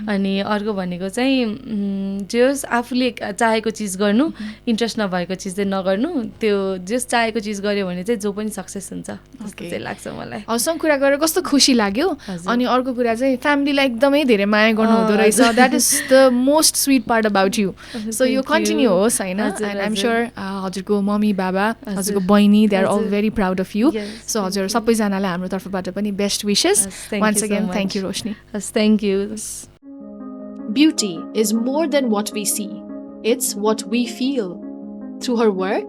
अनि अर्को भनेको चाहिँ जे होस् आफूले चाहेको चिज गर्नु इन्ट्रेस्ट नभएको चिज चाहिँ नगर्नु त्यो जस चाहेको चिज गऱ्यो भने चाहिँ जो पनि सक्सेस हुन्छ जस्तो चाहिँ लाग्छ मलाई हौसँग कुरा गरेर कस्तो खुसी लाग्यो अनि अर्को कुरा चाहिँ फ्यामिलीलाई एकदमै धेरै माया गर्नु हुँदो रहेछ that is the most sweet part about you so यो कन्टिन्यू होस् होइन एन्ड आइम स्योर हजुरको मम्मी बाबा हजुरको बहिनी दे आर अल हजुर. Very proud of you Yes, so thank हजुर you. सबैजनालाई हाम्रो तर्फबाट पनि best wishes Yes, thank once you so again much. Thank you Roshni हस् thank you Beauty is more than what we see, it's what we feel. Through her work,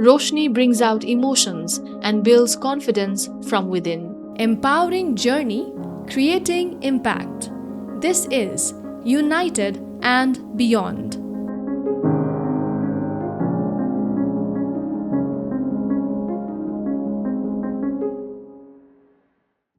Roshni brings out emotions and builds confidence from within. Empowering journey, creating impact. This is United and Beyond.